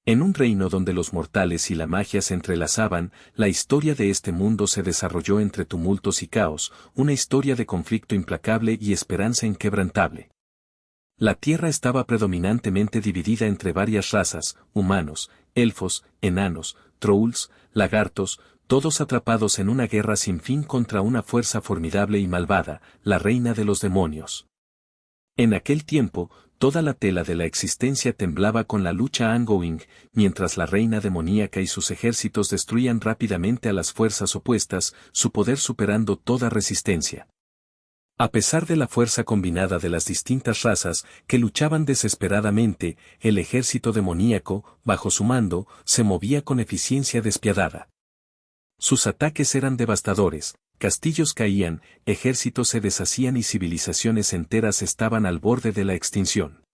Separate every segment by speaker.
Speaker 1: En un reino donde los mortales y la magia se entrelazaban, la historia de este mundo se desarrolló entre tumultos y caos, una historia de conflicto implacable y esperanza inquebrantable. La tierra estaba predominantemente dividida entre varias razas, humanos, elfos, enanos, trolls, lagartos, todos atrapados en una guerra sin fin contra una fuerza formidable y malvada, la reina de los demonios. En aquel tiempo, toda la tela de la existencia temblaba con la lucha ongoing, mientras la reina demoníaca y sus ejércitos destruían rápidamente a las fuerzas opuestas, su poder superando toda resistencia. A pesar de la fuerza combinada de las distintas razas, que luchaban desesperadamente, el ejército demoníaco, bajo su mando, se movía con eficiencia despiadada. Sus ataques eran devastadores, castillos caían, ejércitos se deshacían y civilizaciones enteras estaban al borde de la extinción.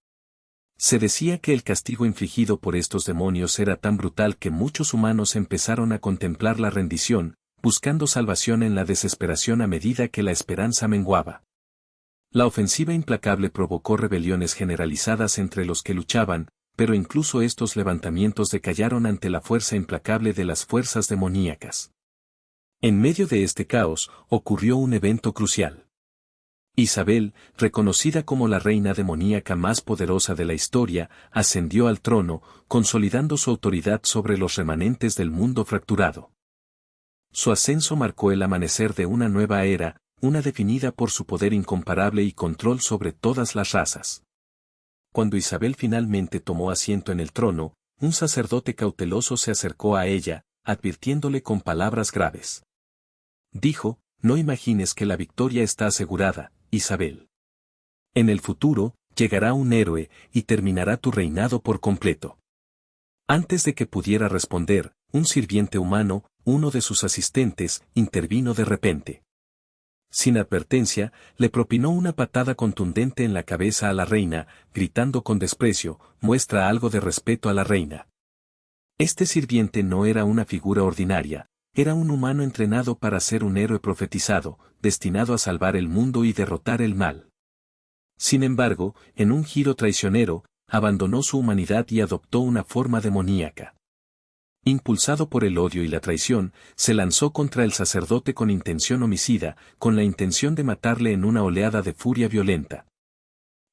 Speaker 1: Se decía que el castigo infligido por estos demonios era tan brutal que muchos humanos empezaron a contemplar la rendición, buscando salvación en la desesperación a medida que la esperanza menguaba. La ofensiva implacable provocó rebeliones generalizadas entre los que luchaban, pero incluso estos levantamientos decayeron ante la fuerza implacable de las fuerzas demoníacas. En medio de este caos, ocurrió un evento crucial. Isabel, reconocida como la reina demoníaca más poderosa de la historia, ascendió al trono, consolidando su autoridad sobre los remanentes del mundo fracturado. Su ascenso marcó el amanecer de una nueva era, una definida por su poder incomparable y control sobre todas las razas. Cuando Isabel finalmente tomó asiento en el trono, un sacerdote cauteloso se acercó a ella, advirtiéndole con palabras graves. Dijo, no imagines que la victoria está asegurada, Isabel. En el futuro, llegará un héroe y terminará tu reinado por completo. Antes de que pudiera responder, un sirviente humano, uno de sus asistentes, intervino de repente. Sin advertencia, le propinó una patada contundente en la cabeza a la reina, gritando con desprecio, muestra algo de respeto a la reina. Este sirviente no era una figura ordinaria, era un humano entrenado para ser un héroe profetizado, destinado a salvar el mundo y derrotar el mal. Sin embargo, en un giro traicionero, abandonó su humanidad y adoptó una forma demoníaca. Impulsado por el odio y la traición, se lanzó contra el sacerdote con intención homicida, con la intención de matarle en una oleada de furia violenta.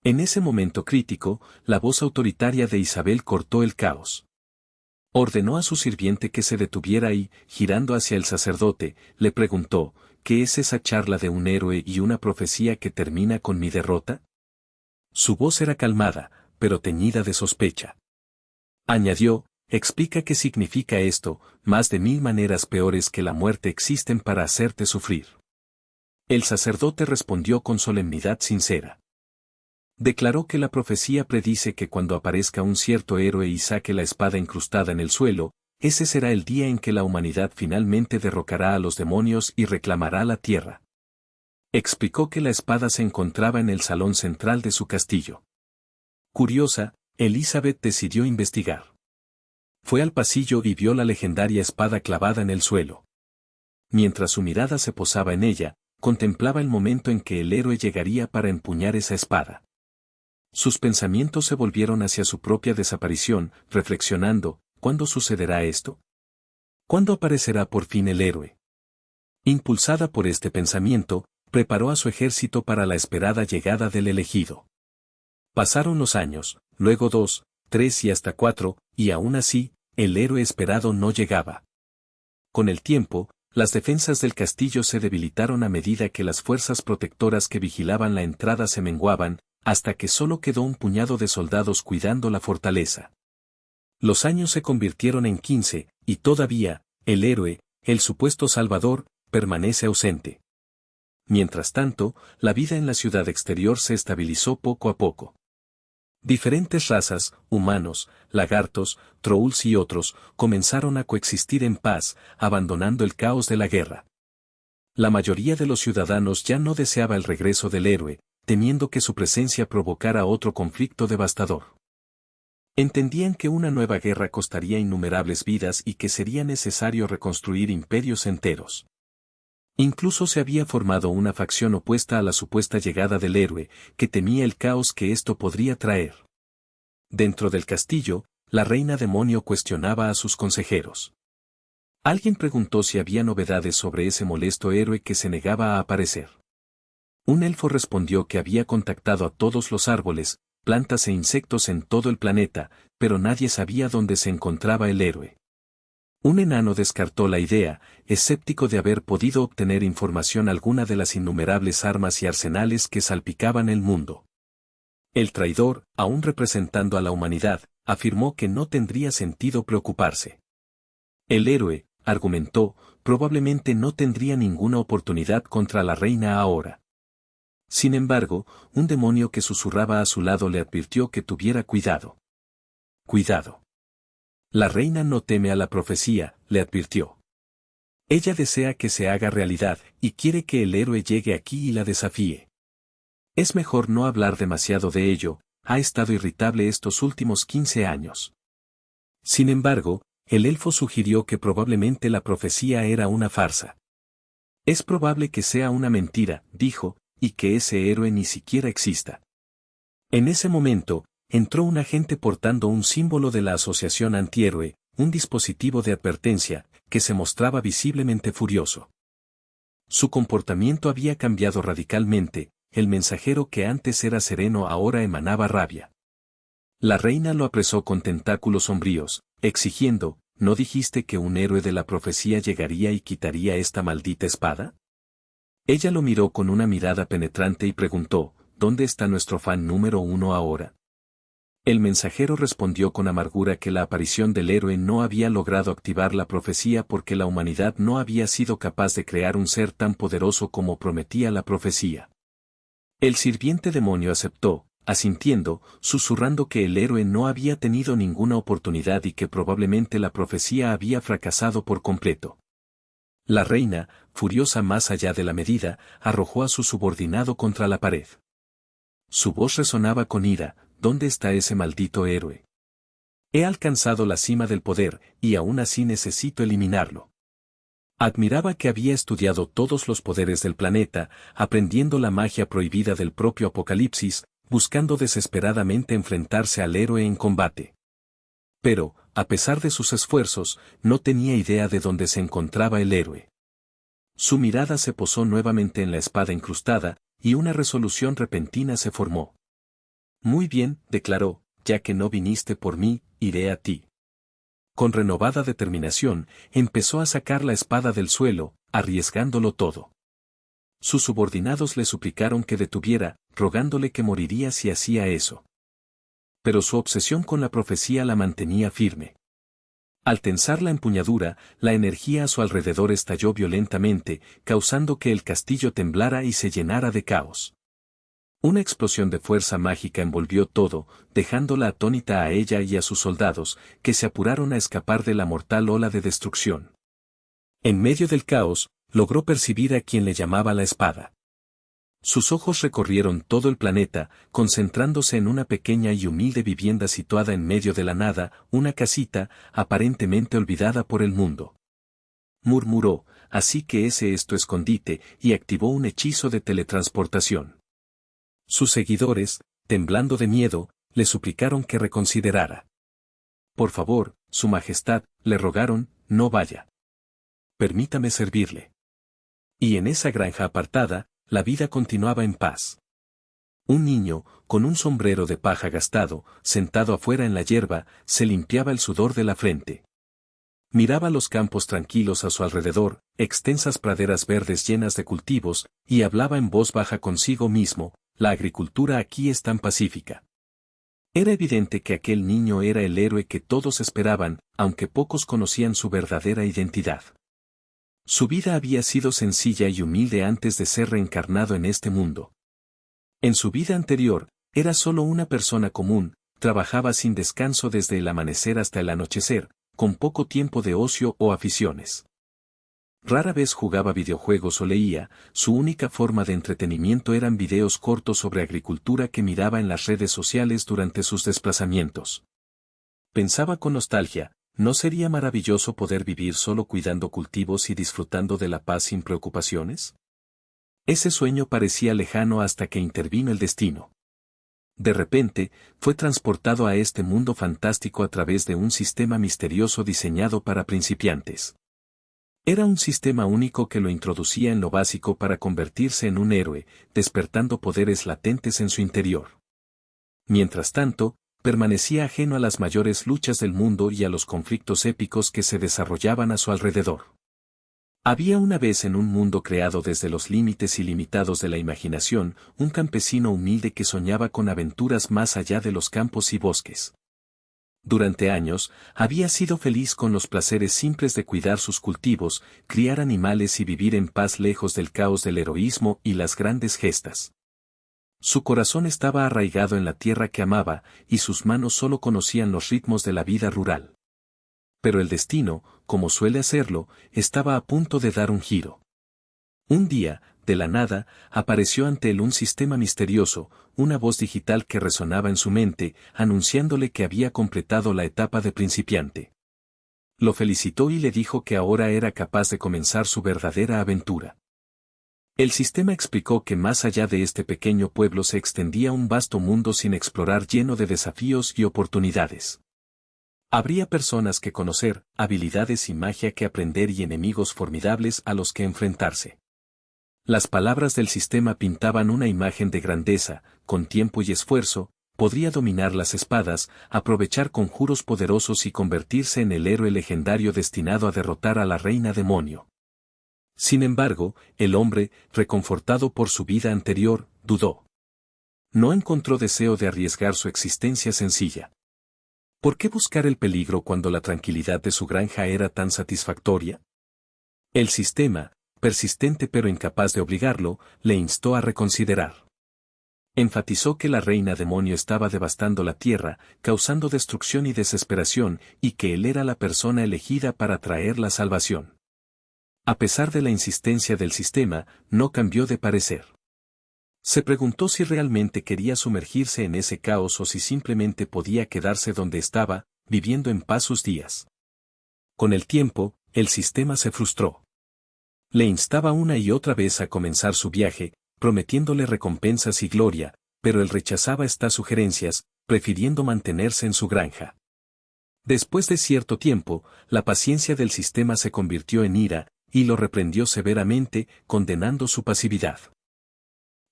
Speaker 1: En ese momento crítico, la voz autoritaria de Isabel cortó el caos. Ordenó a su sirviente que se detuviera y, girando hacia el sacerdote, le preguntó, ¿qué es esa charla de un héroe y una profecía que termina con mi derrota? Su voz era calmada, pero teñida de sospecha. Añadió, explica qué significa esto, más de 1000 maneras peores que la muerte existen para hacerte sufrir. El sacerdote respondió con solemnidad sincera. Declaró que la profecía predice que cuando aparezca un cierto héroe y saque la espada incrustada en el suelo, ese será el día en que la humanidad finalmente derrocará a los demonios y reclamará la tierra. Explicó que la espada se encontraba en el salón central de su castillo. Curiosa, Elizabeth decidió investigar. Fue al pasillo y vio la legendaria espada clavada en el suelo. Mientras su mirada se posaba en ella, contemplaba el momento en que el héroe llegaría para empuñar esa espada. Sus pensamientos se volvieron hacia su propia desaparición, reflexionando, ¿cuándo sucederá esto? ¿Cuándo aparecerá por fin el héroe? Impulsada por este pensamiento, preparó a su ejército para la esperada llegada del elegido. Pasaron los años, luego 2, 3 y hasta 4, y aún así, el héroe esperado no llegaba. Con el tiempo, las defensas del castillo se debilitaron a medida que las fuerzas protectoras que vigilaban la entrada se menguaban, hasta que solo quedó un puñado de soldados cuidando la fortaleza. Los años se convirtieron en 15, y todavía, el héroe, el supuesto salvador, permanece ausente. Mientras tanto, la vida en la ciudad exterior se estabilizó poco a poco. Diferentes razas, humanos, lagartos, trolls y otros, comenzaron a coexistir en paz, abandonando el caos de la guerra. La mayoría de los ciudadanos ya no deseaba el regreso del héroe, temiendo que su presencia provocara otro conflicto devastador. Entendían que una nueva guerra costaría innumerables vidas y que sería necesario reconstruir imperios enteros. Incluso se había formado una facción opuesta a la supuesta llegada del héroe, que temía el caos que esto podría traer. Dentro del castillo, la reina demonio cuestionaba a sus consejeros. Alguien preguntó si había novedades sobre ese molesto héroe que se negaba a aparecer. Un elfo respondió que había contactado a todos los árboles, plantas e insectos en todo el planeta, pero nadie sabía dónde se encontraba el héroe. Un enano descartó la idea, escéptico de haber podido obtener información alguna de las innumerables armas y arsenales que salpicaban el mundo. El traidor, aún representando a la humanidad, afirmó que no tendría sentido preocuparse. El héroe, argumentó, probablemente no tendría ninguna oportunidad contra la reina ahora. Sin embargo, un demonio que susurraba a su lado le advirtió que tuviera cuidado. Cuidado. La reina no teme a la profecía, le advirtió. Ella desea que se haga realidad, y quiere que el héroe llegue aquí y la desafíe. Es mejor no hablar demasiado de ello, ha estado irritable estos últimos 15 años. Sin embargo, el elfo sugirió que probablemente la profecía era una farsa. Es probable que sea una mentira, dijo, y que ese héroe ni siquiera exista. En ese momento, entró un agente portando un símbolo de la asociación antihéroe, un dispositivo de advertencia, que se mostraba visiblemente furioso. Su comportamiento había cambiado radicalmente, el mensajero que antes era sereno ahora emanaba rabia. La reina lo apresó con tentáculos sombríos, exigiendo, ¿no dijiste que un héroe de la profecía llegaría y quitaría esta maldita espada? Ella lo miró con una mirada penetrante y preguntó, ¿dónde está nuestro fan número 1 ahora? El mensajero respondió con amargura que la aparición del héroe no había logrado activar la profecía porque la humanidad no había sido capaz de crear un ser tan poderoso como prometía la profecía. El sirviente demonio aceptó, asintiendo, susurrando que el héroe no había tenido ninguna oportunidad y que probablemente la profecía había fracasado por completo. La reina, furiosa más allá de la medida, arrojó a su subordinado contra la pared. Su voz resonaba con ira, ¿dónde está ese maldito héroe? He alcanzado la cima del poder, y aún así necesito eliminarlo. Admiraba que había estudiado todos los poderes del planeta, aprendiendo la magia prohibida del propio Apocalipsis, buscando desesperadamente enfrentarse al héroe en combate. Pero, a pesar de sus esfuerzos, no tenía idea de dónde se encontraba el héroe. Su mirada se posó nuevamente en la espada incrustada, y una resolución repentina se formó. Muy bien, declaró, ya que no viniste por mí, iré a ti. Con renovada determinación, empezó a sacar la espada del suelo, arriesgándolo todo. Sus subordinados le suplicaron que detuviera, rogándole que moriría si hacía eso. Pero su obsesión con la profecía la mantenía firme. Al tensar la empuñadura, la energía a su alrededor estalló violentamente, causando que el castillo temblara y se llenara de caos. Una explosión de fuerza mágica envolvió todo, dejándola atónita a ella y a sus soldados, que se apuraron a escapar de la mortal ola de destrucción. En medio del caos, logró percibir a quien le llamaba la espada. Sus ojos recorrieron todo el planeta, concentrándose en una pequeña y humilde vivienda situada en medio de la nada, una casita, aparentemente olvidada por el mundo. Murmuró, así que ese es tu escondite, y activó un hechizo de teletransportación. Sus seguidores, temblando de miedo, le suplicaron que reconsiderara. Por favor, Su Majestad, le rogaron, no vaya. Permítame servirle. Y en esa granja apartada, la vida continuaba en paz. Un niño, con un sombrero de paja gastado, sentado afuera en la hierba, se limpiaba el sudor de la frente. Miraba los campos tranquilos a su alrededor, extensas praderas verdes llenas de cultivos, y hablaba en voz baja consigo mismo, la agricultura aquí es tan pacífica. Era evidente que aquel niño era el héroe que todos esperaban, aunque pocos conocían su verdadera identidad. Su vida había sido sencilla y humilde antes de ser reencarnado en este mundo. En su vida anterior, era solo una persona común, trabajaba sin descanso desde el amanecer hasta el anochecer, con poco tiempo de ocio o aficiones. Rara vez jugaba videojuegos o leía, su única forma de entretenimiento eran videos cortos sobre agricultura que miraba en las redes sociales durante sus desplazamientos. Pensaba con nostalgia, ¿no sería maravilloso poder vivir solo cuidando cultivos y disfrutando de la paz sin preocupaciones? Ese sueño parecía lejano hasta que intervino el destino. De repente, fue transportado a este mundo fantástico a través de un sistema misterioso diseñado para principiantes. Era un sistema único que lo introducía en lo básico para convertirse en un héroe, despertando poderes latentes en su interior. Mientras tanto, permanecía ajeno a las mayores luchas del mundo y a los conflictos épicos que se desarrollaban a su alrededor. Había una vez en un mundo creado desde los límites ilimitados de la imaginación, un campesino humilde que soñaba con aventuras más allá de los campos y bosques. Durante años, había sido feliz con los placeres simples de cuidar sus cultivos, criar animales y vivir en paz lejos del caos del heroísmo y las grandes gestas. Su corazón estaba arraigado en la tierra que amaba, y sus manos solo conocían los ritmos de la vida rural. Pero el destino, como suele hacerlo, estaba a punto de dar un giro. Un día, de la nada, apareció ante él un sistema misterioso, una voz digital que resonaba en su mente, anunciándole que había completado la etapa de principiante. Lo felicitó y le dijo que ahora era capaz de comenzar su verdadera aventura. El sistema explicó que más allá de este pequeño pueblo se extendía un vasto mundo sin explorar lleno de desafíos y oportunidades. Habría personas que conocer, habilidades y magia que aprender y enemigos formidables a los que enfrentarse. Las palabras del sistema pintaban una imagen de grandeza, con tiempo y esfuerzo, podría dominar las espadas, aprovechar conjuros poderosos y convertirse en el héroe legendario destinado a derrotar a la reina demonio. Sin embargo, el hombre, reconfortado por su vida anterior, dudó. No encontró deseo de arriesgar su existencia sencilla. ¿Por qué buscar el peligro cuando la tranquilidad de su granja era tan satisfactoria? El sistema, persistente pero incapaz de obligarlo, le instó a reconsiderar. Enfatizó que la reina demonio estaba devastando la tierra, causando destrucción y desesperación, y que él era la persona elegida para traer la salvación. A pesar de la insistencia del sistema, no cambió de parecer. Se preguntó si realmente quería sumergirse en ese caos o si simplemente podía quedarse donde estaba, viviendo en paz sus días. Con el tiempo, el sistema se frustró. Le instaba una y otra vez a comenzar su viaje, prometiéndole recompensas y gloria, pero él rechazaba estas sugerencias, prefiriendo mantenerse en su granja. Después de cierto tiempo, la paciencia del sistema se convirtió en ira, y lo reprendió severamente, condenando su pasividad.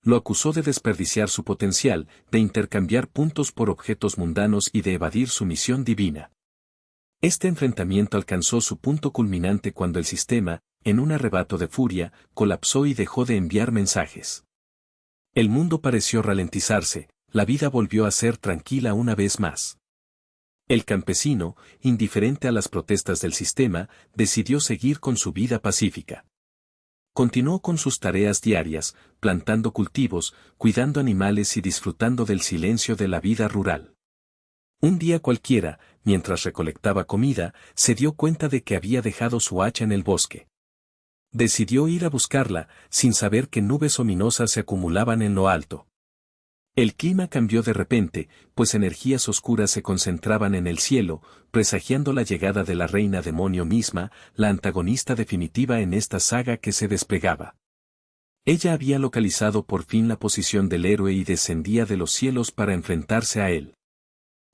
Speaker 1: Lo acusó de desperdiciar su potencial, de intercambiar puntos por objetos mundanos y de evadir su misión divina. Este enfrentamiento alcanzó su punto culminante cuando el sistema, en un arrebato de furia, colapsó y dejó de enviar mensajes. El mundo pareció ralentizarse, la vida volvió a ser tranquila una vez más. El campesino, indiferente a las protestas del sistema, decidió seguir con su vida pacífica. Continuó con sus tareas diarias, plantando cultivos, cuidando animales y disfrutando del silencio de la vida rural. Un día cualquiera, mientras recolectaba comida, se dio cuenta de que había dejado su hacha en el bosque. Decidió ir a buscarla, sin saber que nubes ominosas se acumulaban en lo alto. El clima cambió de repente, pues energías oscuras se concentraban en el cielo, presagiando la llegada de la reina demonio misma, la antagonista definitiva en esta saga que se desplegaba. Ella había localizado por fin la posición del héroe y descendía de los cielos para enfrentarse a él.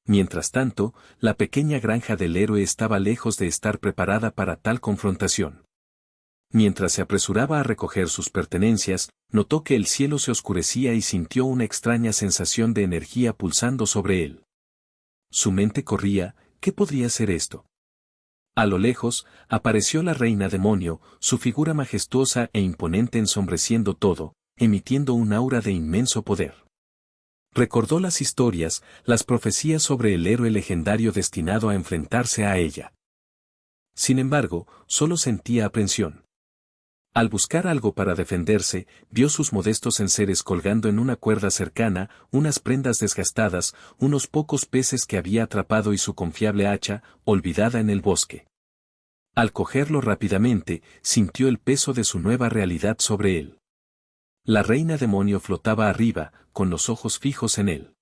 Speaker 1: Mientras tanto, la pequeña granja del héroe estaba lejos de estar preparada para tal confrontación. Mientras se apresuraba a recoger sus pertenencias, notó que el cielo se oscurecía y sintió una extraña sensación de energía pulsando sobre él. Su mente corría, ¿qué podría ser esto? A lo lejos, apareció la reina demonio, su figura majestuosa e imponente ensombreciendo todo, emitiendo un aura de inmenso poder. Recordó las historias, las profecías sobre el héroe legendario destinado a enfrentarse a ella. Sin embargo, solo sentía aprensión. Al buscar algo para defenderse, vio sus modestos enseres colgando en una cuerda cercana, unas prendas desgastadas, unos pocos peces que había atrapado y su confiable hacha, olvidada en el bosque. Al cogerlo rápidamente, sintió el peso de su nueva realidad sobre él. La reina demonio flotaba arriba, con los ojos fijos en él.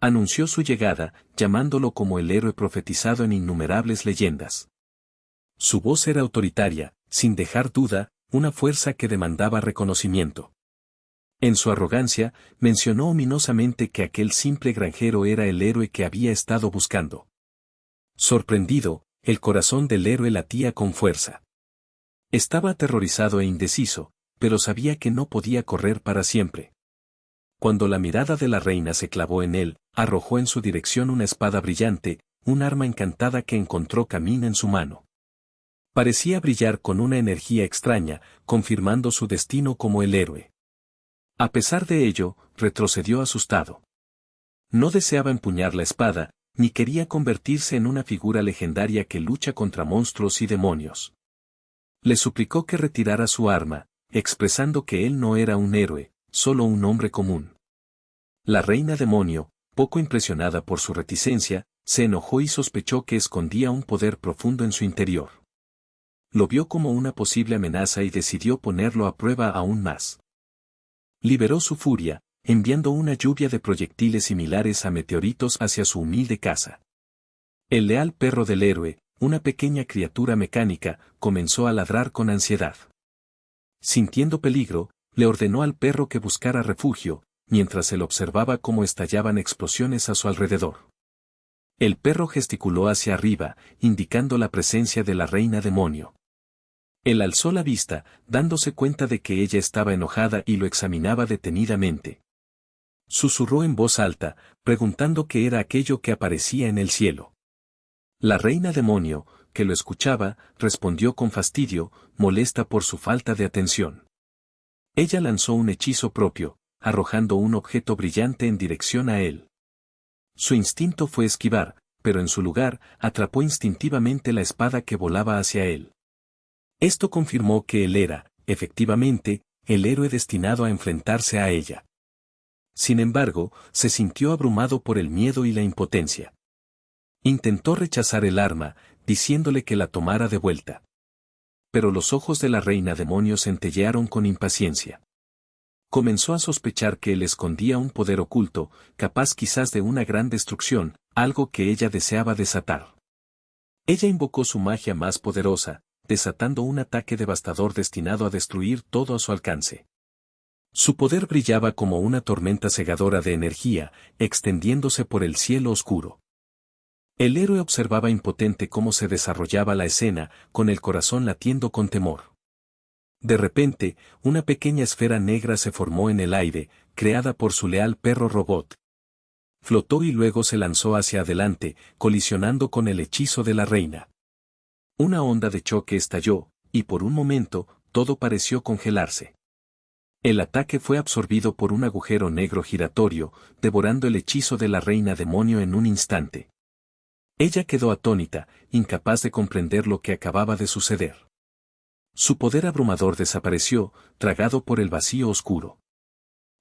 Speaker 1: Anunció su llegada, llamándolo como el héroe profetizado en innumerables leyendas. Su voz era autoritaria, sin dejar duda, una fuerza que demandaba reconocimiento. En su arrogancia, mencionó ominosamente que aquel simple granjero era el héroe que había estado buscando. Sorprendido, el corazón del héroe latía con fuerza. Estaba aterrorizado e indeciso, pero sabía que no podía correr para siempre. Cuando la mirada de la reina se clavó en él, arrojó en su dirección una espada brillante, un arma encantada que encontró camino en su mano. Parecía brillar con una energía extraña, confirmando su destino como el héroe. A pesar de ello, retrocedió asustado. No deseaba empuñar la espada, ni quería convertirse en una figura legendaria que lucha contra monstruos y demonios. Le suplicó que retirara su arma, expresando que él no era un héroe, solo un hombre común. La reina demonio, poco impresionada por su reticencia, se enojó y sospechó que escondía un poder profundo en su interior. Lo vio como una posible amenaza y decidió ponerlo a prueba aún más. Liberó su furia, enviando una lluvia de proyectiles similares a meteoritos hacia su humilde casa. El leal perro del héroe, una pequeña criatura mecánica, comenzó a ladrar con ansiedad. Sintiendo peligro, le ordenó al perro que buscara refugio, mientras él observaba cómo estallaban explosiones a su alrededor. El perro gesticuló hacia arriba, indicando la presencia de la reina demonio. Él alzó la vista, dándose cuenta de que ella estaba enojada y lo examinaba detenidamente. Susurró en voz alta, preguntando qué era aquello que aparecía en el cielo. La reina demonio, que lo escuchaba, respondió con fastidio, molesta por su falta de atención. Ella lanzó un hechizo propio, arrojando un objeto brillante en dirección a él. Su instinto fue esquivar, pero en su lugar, atrapó instintivamente la espada que volaba hacia él. Esto confirmó que él era, efectivamente, el héroe destinado a enfrentarse a ella. Sin embargo, se sintió abrumado por el miedo y la impotencia. Intentó rechazar el arma, diciéndole que la tomara de vuelta. Pero los ojos de la reina demonio centellearon con impaciencia. Comenzó a sospechar que él escondía un poder oculto, capaz quizás de una gran destrucción, algo que ella deseaba desatar. Ella invocó su magia más poderosa, desatando un ataque devastador destinado a destruir todo a su alcance. Su poder brillaba como una tormenta cegadora de energía, extendiéndose por el cielo oscuro. El héroe observaba impotente cómo se desarrollaba la escena, con el corazón latiendo con temor. De repente, una pequeña esfera negra se formó en el aire, creada por su leal perro robot. Flotó y luego se lanzó hacia adelante, colisionando con el hechizo de la reina. Una onda de choque estalló, y por un momento, todo pareció congelarse. El ataque fue absorbido por un agujero negro giratorio, devorando el hechizo de la reina demonio en un instante. Ella quedó atónita, incapaz de comprender lo que acababa de suceder. Su poder abrumador desapareció, tragado por el vacío oscuro.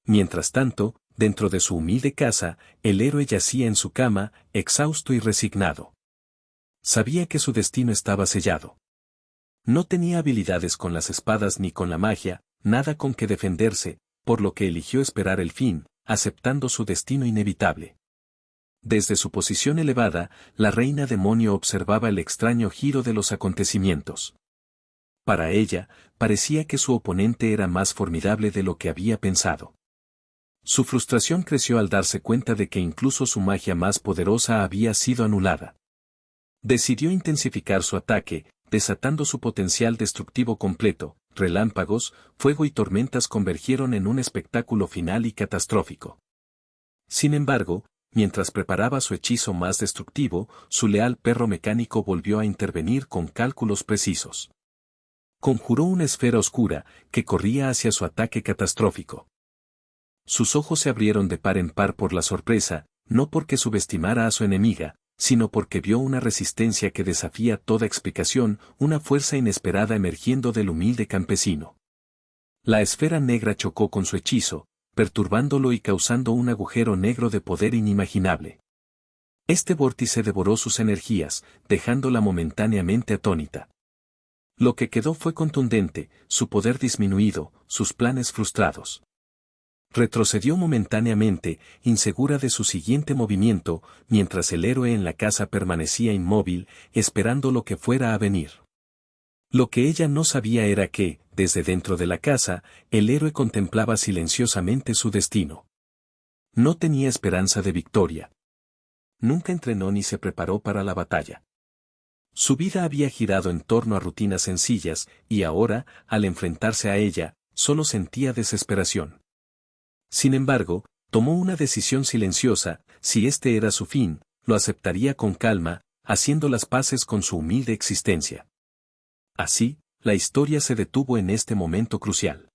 Speaker 1: Mientras tanto, dentro de su humilde casa, el héroe yacía en su cama, exhausto y resignado. Sabía que su destino estaba sellado. No tenía habilidades con las espadas ni con la magia, nada con que defenderse, por lo que eligió esperar el fin, aceptando su destino inevitable. Desde su posición elevada, la reina demonio observaba el extraño giro de los acontecimientos. Para ella, parecía que su oponente era más formidable de lo que había pensado. Su frustración creció al darse cuenta de que incluso su magia más poderosa había sido anulada. Decidió intensificar su ataque, desatando su potencial destructivo completo. Relámpagos, fuego y tormentas convergieron en un espectáculo final y catastrófico. Sin embargo, mientras preparaba su hechizo más destructivo, su leal perro mecánico volvió a intervenir con cálculos precisos. Conjuró una esfera oscura, que corría hacia su ataque catastrófico. Sus ojos se abrieron de par en par por la sorpresa, no porque subestimara a su enemiga, sino porque vio una resistencia que desafía toda explicación, una fuerza inesperada emergiendo del humilde campesino. La esfera negra chocó con su hechizo, perturbándolo y causando un agujero negro de poder inimaginable. Este vórtice devoró sus energías, dejándola momentáneamente atónita. Lo que quedó fue contundente, su poder disminuido, sus planes frustrados. Retrocedió momentáneamente, insegura de su siguiente movimiento, mientras el héroe en la casa permanecía inmóvil, esperando lo que fuera a venir. Lo que ella no sabía era que, desde dentro de la casa, el héroe contemplaba silenciosamente su destino. No tenía esperanza de victoria. Nunca entrenó ni se preparó para la batalla. Su vida había girado en torno a rutinas sencillas, y ahora, al enfrentarse a ella, solo sentía desesperación. Sin embargo, tomó una decisión silenciosa: si este era su fin, lo aceptaría con calma, haciendo las paces con su humilde existencia. Así, la historia se detuvo en este momento crucial.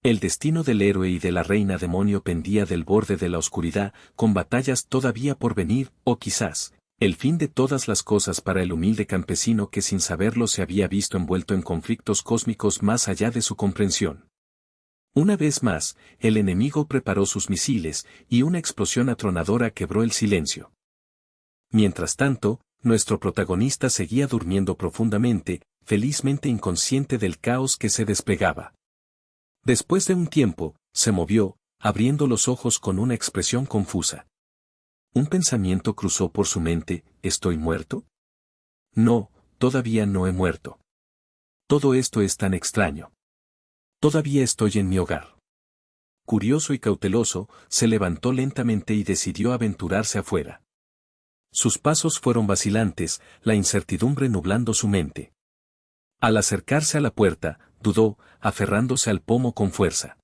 Speaker 1: El destino del héroe y de la reina demonio pendía del borde de la oscuridad, con batallas todavía por venir, o quizás, el fin de todas las cosas para el humilde campesino que sin saberlo se había visto envuelto en conflictos cósmicos más allá de su comprensión. Una vez más, el enemigo preparó sus misiles, y una explosión atronadora quebró el silencio. Mientras tanto, nuestro protagonista seguía durmiendo profundamente, felizmente inconsciente del caos que se desplegaba. Después de un tiempo, se movió, abriendo los ojos con una expresión confusa. Un pensamiento cruzó por su mente: ¿estoy muerto? No, todavía no he muerto. Todo esto es tan extraño. Todavía estoy en mi hogar. Curioso y cauteloso, se levantó lentamente y decidió aventurarse afuera. Sus pasos fueron vacilantes, la incertidumbre nublando su mente. Al acercarse a la puerta, dudó, aferrándose al pomo con fuerza.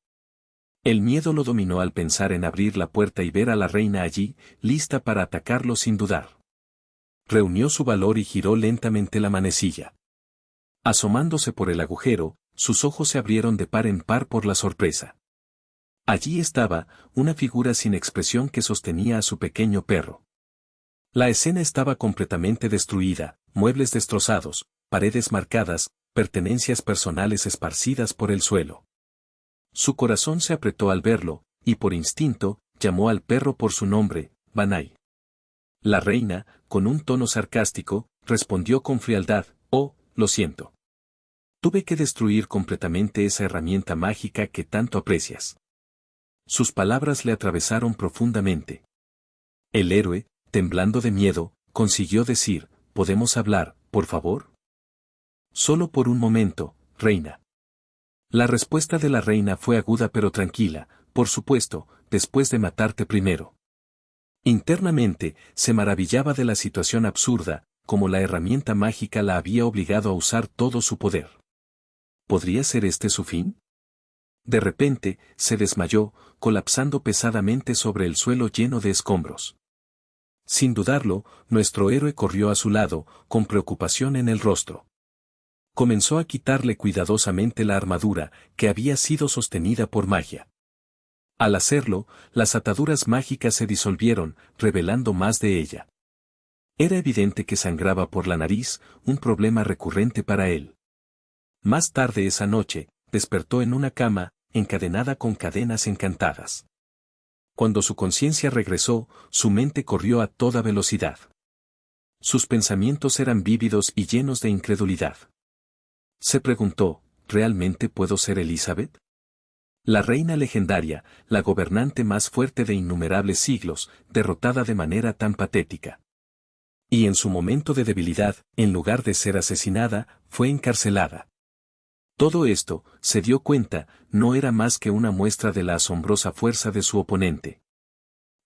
Speaker 1: El miedo lo dominó al pensar en abrir la puerta y ver a la reina allí, lista para atacarlo sin dudar. Reunió su valor y giró lentamente la manecilla. Asomándose por el agujero, sus ojos se abrieron de par en par por la sorpresa. Allí estaba, una figura sin expresión que sostenía a su pequeño perro. La escena estaba completamente destruida: muebles destrozados, paredes marcadas, pertenencias personales esparcidas por el suelo. Su corazón se apretó al verlo, y por instinto, llamó al perro por su nombre: Banai. La reina, con un tono sarcástico, respondió con frialdad: «Oh, lo siento. Tuve que destruir completamente esa herramienta mágica que tanto aprecias». Sus palabras le atravesaron profundamente. El héroe, temblando de miedo, consiguió decir: «¿Podemos hablar, por favor?» «Solo por un momento, reina». La respuesta de la reina fue aguda pero tranquila: «Por supuesto, después de matarte primero». Internamente, se maravillaba de la situación absurda, como la herramienta mágica la había obligado a usar todo su poder. ¿Podría ser este su fin? De repente, se desmayó, colapsando pesadamente sobre el suelo lleno de escombros. Sin dudarlo, nuestro héroe corrió a su lado, con preocupación en el rostro. Comenzó a quitarle cuidadosamente la armadura, que había sido sostenida por magia. Al hacerlo, las ataduras mágicas se disolvieron, revelando más de ella. Era evidente que sangraba por la nariz, un problema recurrente para él. Más tarde esa noche, despertó en una cama, encadenada con cadenas encantadas. Cuando su conciencia regresó, su mente corrió a toda velocidad. Sus pensamientos eran vívidos y llenos de incredulidad. Se preguntó: ¿realmente puedo ser Elizabeth? La reina legendaria, la gobernante más fuerte de innumerables siglos, derrotada de manera tan patética. Y en su momento de debilidad, en lugar de ser asesinada, fue encarcelada. Todo esto, se dio cuenta, no era más que una muestra de la asombrosa fuerza de su oponente.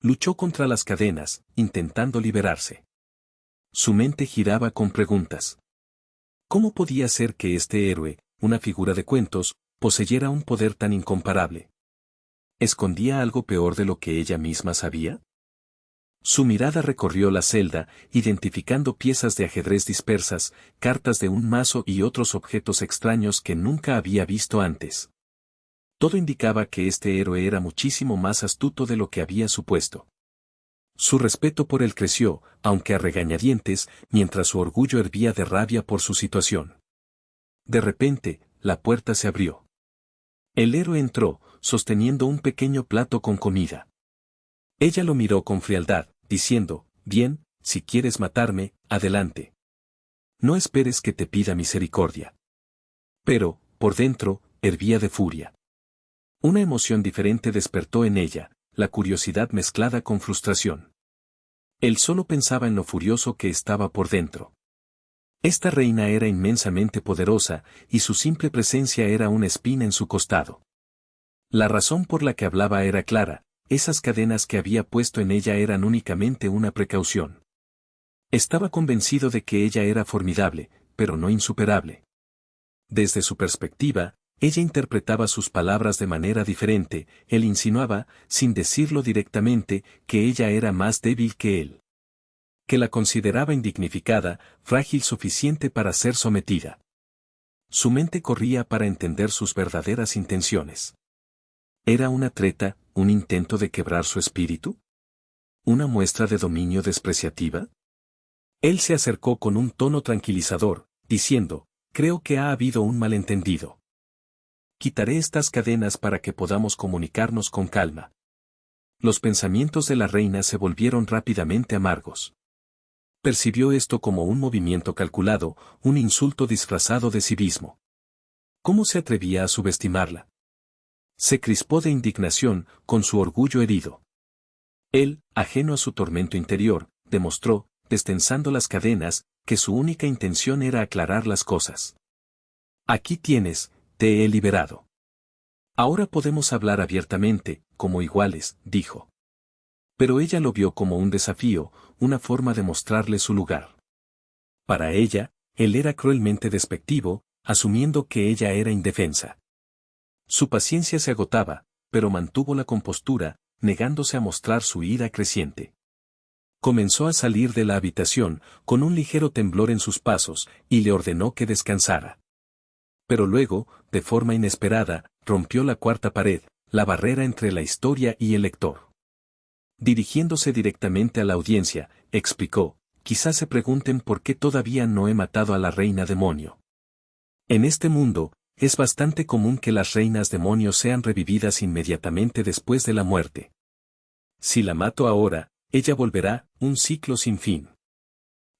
Speaker 1: Luchó contra las cadenas, intentando liberarse. Su mente giraba con preguntas. ¿Cómo podía ser que este héroe, una figura de cuentos, poseyera un poder tan incomparable? ¿Escondía algo peor de lo que ella misma sabía? Su mirada recorrió la celda, identificando piezas de ajedrez dispersas, cartas de un mazo y otros objetos extraños que nunca había visto antes. Todo indicaba que este héroe era muchísimo más astuto de lo que había supuesto. Su respeto por él creció, aunque a regañadientes, mientras su orgullo hervía de rabia por su situación. De repente, la puerta se abrió. El héroe entró, sosteniendo un pequeño plato con comida. Ella lo miró con frialdad, diciendo: «Bien, si quieres matarme, adelante. No esperes que te pida misericordia». Pero, por dentro, hervía de furia. Una emoción diferente despertó en ella, la curiosidad mezclada con frustración. Él solo pensaba en lo furioso que estaba por dentro. Esta reina era inmensamente poderosa, y su simple presencia era una espina en su costado. La razón por la que hablaba era clara, esas cadenas que había puesto en ella eran únicamente una precaución. Estaba convencido de que ella era formidable, pero no insuperable. Desde su perspectiva, ella interpretaba sus palabras de manera diferente, él insinuaba, sin decirlo directamente, que ella era más débil que él. Que la consideraba indignificada, frágil suficiente para ser sometida. Su mente corría para entender sus verdaderas intenciones. ¿Era una treta, un intento de quebrar su espíritu? ¿Una muestra de dominio despreciativa? Él se acercó con un tono tranquilizador, diciendo, creo que ha habido un malentendido. Quitaré estas cadenas para que podamos comunicarnos con calma. Los pensamientos de la reina se volvieron rápidamente amargos. Percibió esto como un movimiento calculado, un insulto disfrazado de civismo. ¿Cómo se atrevía a subestimarla? Se crispó de indignación, con su orgullo herido. Él, ajeno a su tormento interior, demostró, destensando las cadenas, que su única intención era aclarar las cosas. Aquí tienes, te he liberado. Ahora podemos hablar abiertamente, como iguales, dijo. Pero ella lo vio como un desafío, una forma de mostrarle su lugar. Para ella, él era cruelmente despectivo, asumiendo que ella era indefensa. Su paciencia se agotaba, pero mantuvo la compostura, negándose a mostrar su ira creciente. Comenzó a salir de la habitación, con un ligero temblor en sus pasos, y le ordenó que descansara. Pero luego, de forma inesperada, rompió la cuarta pared, la barrera entre la historia y el lector. Dirigiéndose directamente a la audiencia, explicó, quizás se pregunten por qué todavía no he matado a la reina demonio. En este mundo, es bastante común que las reinas demonios sean revividas inmediatamente después de la muerte. Si la mato ahora, ella volverá, un ciclo sin fin.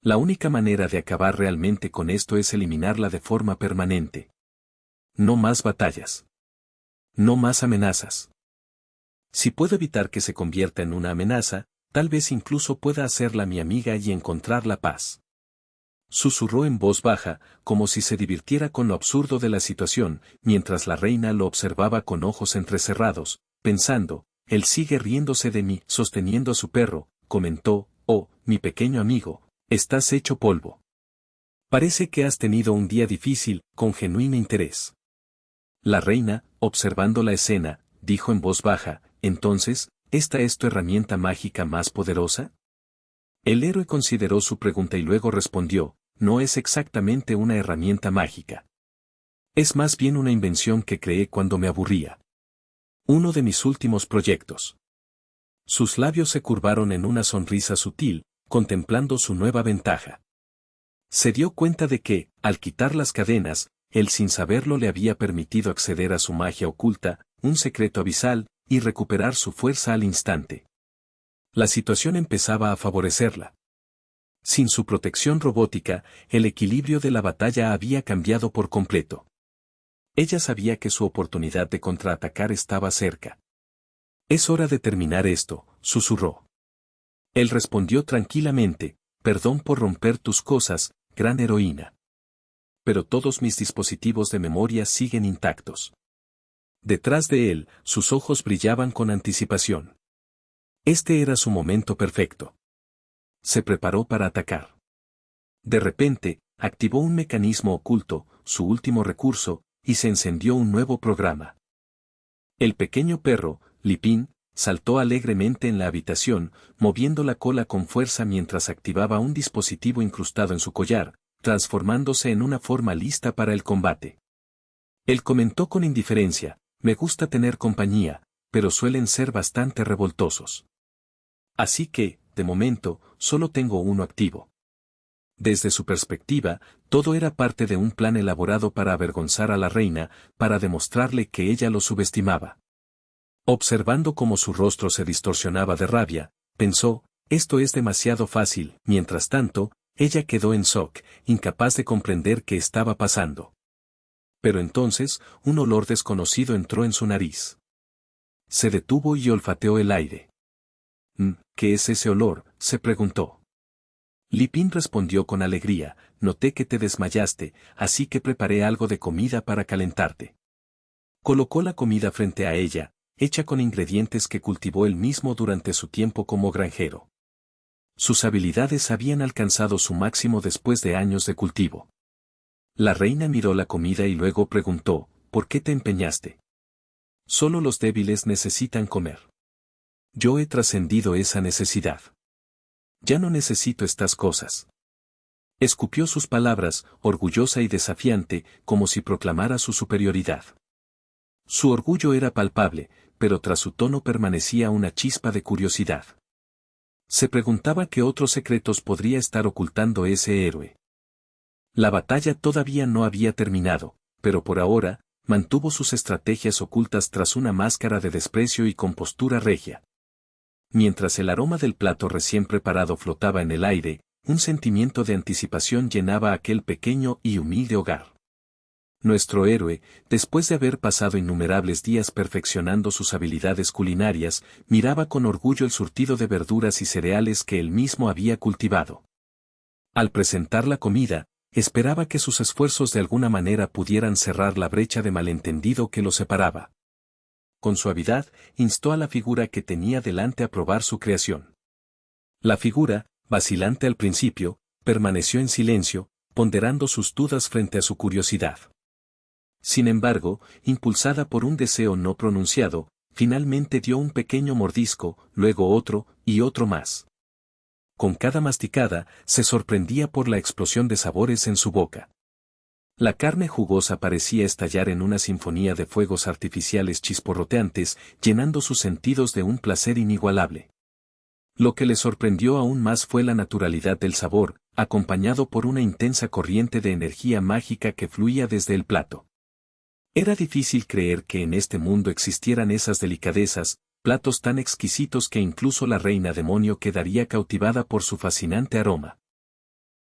Speaker 1: La única manera de acabar realmente con esto es eliminarla de forma permanente. No más batallas. No más amenazas. Si puedo evitar que se convierta en una amenaza, tal vez incluso pueda hacerla mi amiga y encontrar la paz. Susurró en voz baja, como si se divirtiera con lo absurdo de la situación, mientras la reina lo observaba con ojos entrecerrados, pensando, él sigue riéndose de mí, sosteniendo a su perro, comentó, oh, mi pequeño amigo, estás hecho polvo. Parece que has tenido un día difícil, con genuino interés. La reina, observando la escena, dijo en voz baja, entonces, ¿esta es tu herramienta mágica más poderosa? El héroe consideró su pregunta y luego respondió, no es exactamente una herramienta mágica. Es más bien una invención que creé cuando me aburría. Uno de mis últimos proyectos. Sus labios se curvaron en una sonrisa sutil, contemplando su nueva ventaja. Se dio cuenta de que, al quitar las cadenas, él sin saberlo le había permitido acceder a su magia oculta, un secreto abisal, y recuperar su fuerza al instante. La situación empezaba a favorecerla. Sin su protección robótica, el equilibrio de la batalla había cambiado por completo. Ella sabía que su oportunidad de contraatacar estaba cerca. Es hora de terminar esto, susurró. Él respondió tranquilamente, perdón por romper tus cosas, gran heroína. Pero todos mis dispositivos de memoria siguen intactos. Detrás de él, sus ojos brillaban con anticipación. Este era su momento perfecto. Se preparó para atacar. De repente, activó un mecanismo oculto, su último recurso, y se encendió un nuevo programa. El pequeño perro, Lipín, saltó alegremente en la habitación, moviendo la cola con fuerza mientras activaba un dispositivo incrustado en su collar, transformándose en una forma lista para el combate. Él comentó con indiferencia, me gusta tener compañía, pero suelen ser bastante revoltosos. Así que, de momento, solo tengo uno activo. Desde su perspectiva, todo era parte de un plan elaborado para avergonzar a la reina, para demostrarle que ella lo subestimaba. Observando cómo su rostro se distorsionaba de rabia, pensó, esto es demasiado fácil, mientras tanto, ella quedó en shock, incapaz de comprender qué estaba pasando. Pero entonces, un olor desconocido entró en su nariz. Se detuvo y olfateó el aire. ¿Qué es ese olor?, se preguntó. Lipín respondió con alegría, noté que te desmayaste, así que preparé algo de comida para calentarte. Colocó la comida frente a ella, hecha con ingredientes que cultivó él mismo durante su tiempo como granjero. Sus habilidades habían alcanzado su máximo después de años de cultivo. La reina miró la comida y luego preguntó, ¿por qué te empeñaste? Solo los débiles necesitan comer. Yo he trascendido esa necesidad. Ya no necesito estas cosas. Escupió sus palabras, orgullosa y desafiante, como si proclamara su superioridad. Su orgullo era palpable, pero tras su tono permanecía una chispa de curiosidad. Se preguntaba qué otros secretos podría estar ocultando ese héroe. La batalla todavía no había terminado, pero por ahora, mantuvo sus estrategias ocultas tras una máscara de desprecio y compostura regia. Mientras el aroma del plato recién preparado flotaba en el aire, un sentimiento de anticipación llenaba aquel pequeño y humilde hogar. Nuestro héroe, después de haber pasado innumerables días perfeccionando sus habilidades culinarias, miraba con orgullo el surtido de verduras y cereales que él mismo había cultivado. Al presentar la comida, esperaba que sus esfuerzos de alguna manera pudieran cerrar la brecha de malentendido que los separaba. Con suavidad, instó a la figura que tenía delante a probar su creación. La figura, vacilante al principio, permaneció en silencio, ponderando sus dudas frente a su curiosidad. Sin embargo, impulsada por un deseo no pronunciado, finalmente dio un pequeño mordisco, luego otro, y otro más. Con cada masticada, se sorprendía por la explosión de sabores en su boca. La carne jugosa parecía estallar en una sinfonía de fuegos artificiales chisporroteantes, llenando sus sentidos de un placer inigualable. Lo que le sorprendió aún más fue la naturalidad del sabor, acompañado por una intensa corriente de energía mágica que fluía desde el plato. Era difícil creer que en este mundo existieran esas delicadezas, platos tan exquisitos que incluso la reina demonio quedaría cautivada por su fascinante aroma.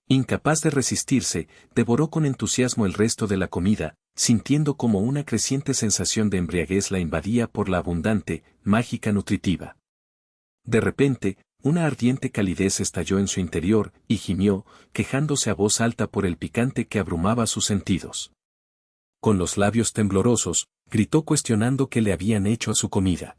Speaker 1: Incapaz de resistirse, devoró con entusiasmo el resto de la comida, sintiendo como una creciente sensación de embriaguez la invadía por la abundante, mágica nutritiva. De repente, una ardiente calidez estalló en su interior, y gimió, quejándose a voz alta por el picante que abrumaba sus sentidos. Con los labios temblorosos, gritó cuestionando qué le habían hecho a su comida.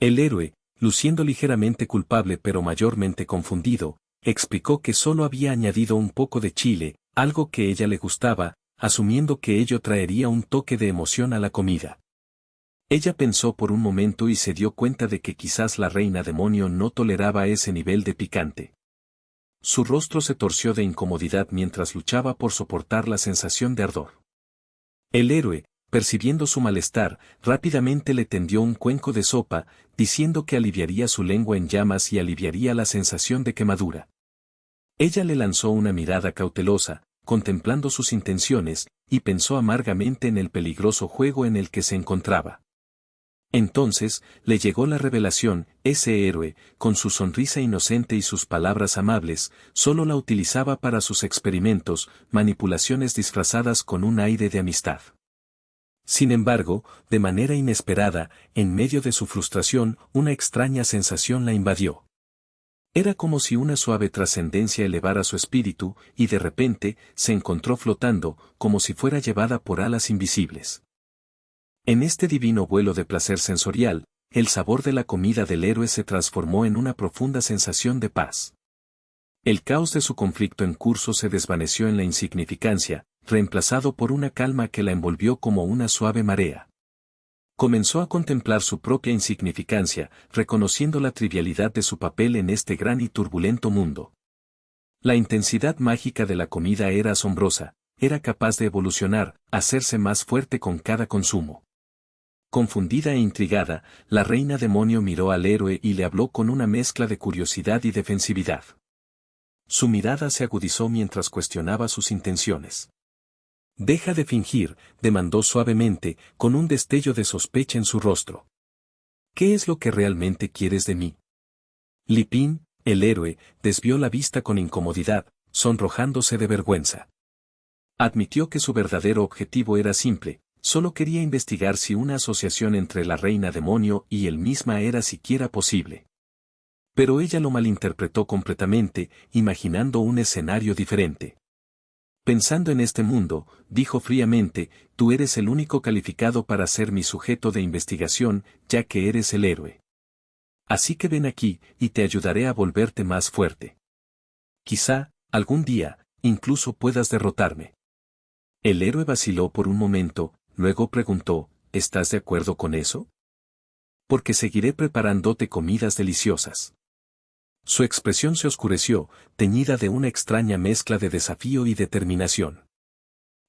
Speaker 1: El héroe, luciendo ligeramente culpable pero mayormente confundido, explicó que solo había añadido un poco de chile, algo que ella le gustaba, asumiendo que ello traería un toque de emoción a la comida. Ella pensó por un momento y se dio cuenta de que quizás la reina demonio no toleraba ese nivel de picante. Su rostro se torció de incomodidad mientras luchaba por soportar la sensación de ardor. El héroe, percibiendo su malestar, rápidamente le tendió un cuenco de sopa, diciendo que aliviaría su lengua en llamas y aliviaría la sensación de quemadura. Ella le lanzó una mirada cautelosa, contemplando sus intenciones, y pensó amargamente en el peligroso juego en el que se encontraba. Entonces, le llegó la revelación, ese héroe, con su sonrisa inocente y sus palabras amables, solo la utilizaba para sus experimentos, manipulaciones disfrazadas con un aire de amistad. Sin embargo, de manera inesperada, en medio de su frustración, una extraña sensación la invadió. Era como si una suave trascendencia elevara su espíritu, y de repente, se encontró flotando, como si fuera llevada por alas invisibles. En este divino vuelo de placer sensorial, el sabor de la comida del héroe se transformó en una profunda sensación de paz. El caos de su conflicto en curso se desvaneció en la insignificancia, reemplazado por una calma que la envolvió como una suave marea. Comenzó a contemplar su propia insignificancia, reconociendo la trivialidad de su papel en este gran y turbulento mundo. La intensidad mágica de la comida era asombrosa, era capaz de evolucionar, hacerse más fuerte con cada consumo. Confundida e intrigada, la reina demonio miró al héroe y le habló con una mezcla de curiosidad y defensividad. Su mirada se agudizó mientras cuestionaba sus intenciones. «Deja de fingir», demandó suavemente, con un destello de sospecha en su rostro. «¿Qué es lo que realmente quieres de mí?» Lipín, el héroe, desvió la vista con incomodidad, sonrojándose de vergüenza. Admitió que su verdadero objetivo era simple, solo quería investigar si una asociación entre la reina demonio y él misma era siquiera posible. Pero ella lo malinterpretó completamente, imaginando un escenario diferente. Pensando en este mundo, dijo fríamente, tú eres el único calificado para ser mi sujeto de investigación, ya que eres el héroe. Así que ven aquí, y te ayudaré a volverte más fuerte. Quizá, algún día, incluso puedas derrotarme. El héroe vaciló por un momento, luego preguntó, ¿estás de acuerdo con eso? Porque seguiré preparándote comidas deliciosas. Su expresión se oscureció, teñida de una extraña mezcla de desafío y determinación.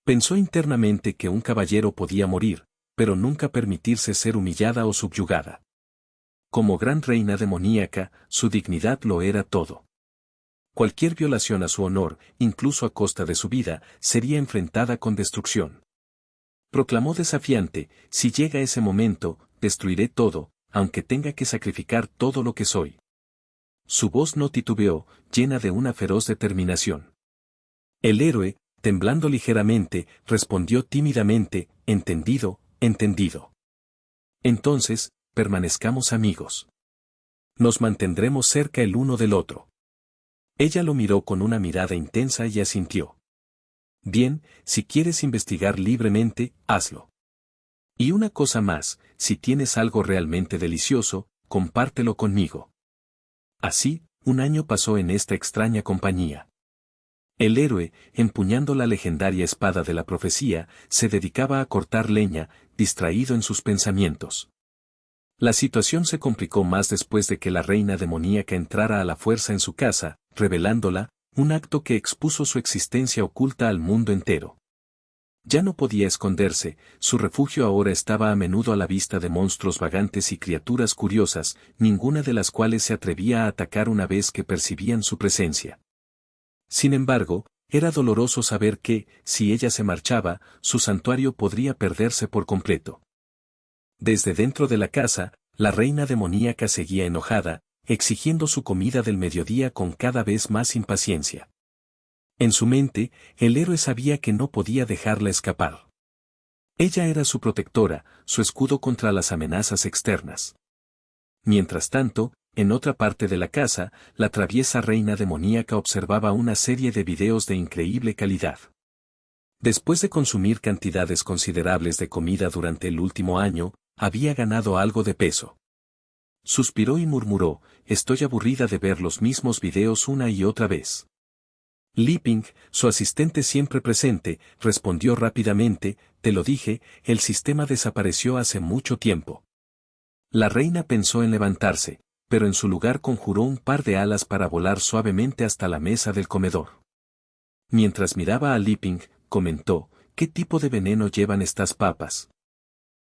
Speaker 1: Pensó internamente que un caballero podía morir, pero nunca permitirse ser humillada o subyugada. Como gran reina demoníaca, su dignidad lo era todo. Cualquier violación a su honor, incluso a costa de su vida, sería enfrentada con destrucción. Proclamó desafiante, si llega ese momento, destruiré todo, aunque tenga que sacrificar todo lo que soy. Su voz no titubeó, llena de una feroz determinación. El héroe, temblando ligeramente, respondió tímidamente, entendido, entendido. Entonces, permanezcamos amigos. Nos mantendremos cerca el uno del otro. Ella lo miró con una mirada intensa y asintió. Bien, si quieres investigar libremente, hazlo. Y una cosa más, si tienes algo realmente delicioso, compártelo conmigo. Así, un año pasó en esta extraña compañía. El héroe, empuñando la legendaria espada de la profecía, se dedicaba a cortar leña, distraído en sus pensamientos. La situación se complicó más después de que la reina demoníaca entrara a la fuerza en su casa, revelándola, un acto que expuso su existencia oculta al mundo entero. Ya no podía esconderse, su refugio ahora estaba a menudo a la vista de monstruos vagantes y criaturas curiosas, ninguna de las cuales se atrevía a atacar una vez que percibían su presencia. Sin embargo, era doloroso saber que, si ella se marchaba, su santuario podría perderse por completo. Desde dentro de la casa, la reina demoníaca seguía enojada, exigiendo su comida del mediodía con cada vez más impaciencia. En su mente, el héroe sabía que no podía dejarla escapar. Ella era su protectora, su escudo contra las amenazas externas. Mientras tanto, en otra parte de la casa, la traviesa reina demoníaca observaba una serie de videos de increíble calidad. Después de consumir cantidades considerables de comida durante el último año, había ganado algo de peso. Suspiró y murmuró, estoy aburrida de ver los mismos videos una y otra vez. Li Ping, su asistente siempre presente, respondió rápidamente, te lo dije, el sistema desapareció hace mucho tiempo. La reina pensó en levantarse, pero en su lugar conjuró un par de alas para volar suavemente hasta la mesa del comedor. Mientras miraba a Li Ping, comentó, ¿qué tipo de veneno llevan estas papas?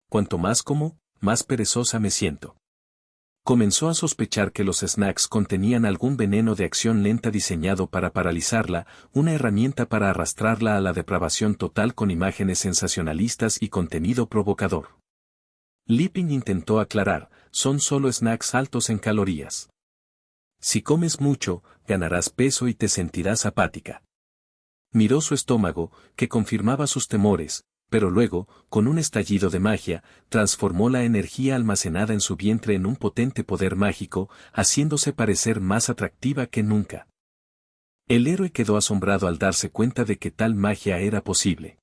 Speaker 1: Cuanto más como, más perezosa me siento. Comenzó a sospechar que los snacks contenían algún veneno de acción lenta diseñado para paralizarla, una herramienta para arrastrarla a la depravación total con imágenes sensacionalistas y contenido provocador. Li Ping intentó aclarar, son solo snacks altos en calorías. Si comes mucho, ganarás peso y te sentirás apática. Miró su estómago, que confirmaba sus temores, pero luego, con un estallido de magia, transformó la energía almacenada en su vientre en un potente poder mágico, haciéndose parecer más atractiva que nunca. El héroe quedó asombrado al darse cuenta de que tal magia era posible.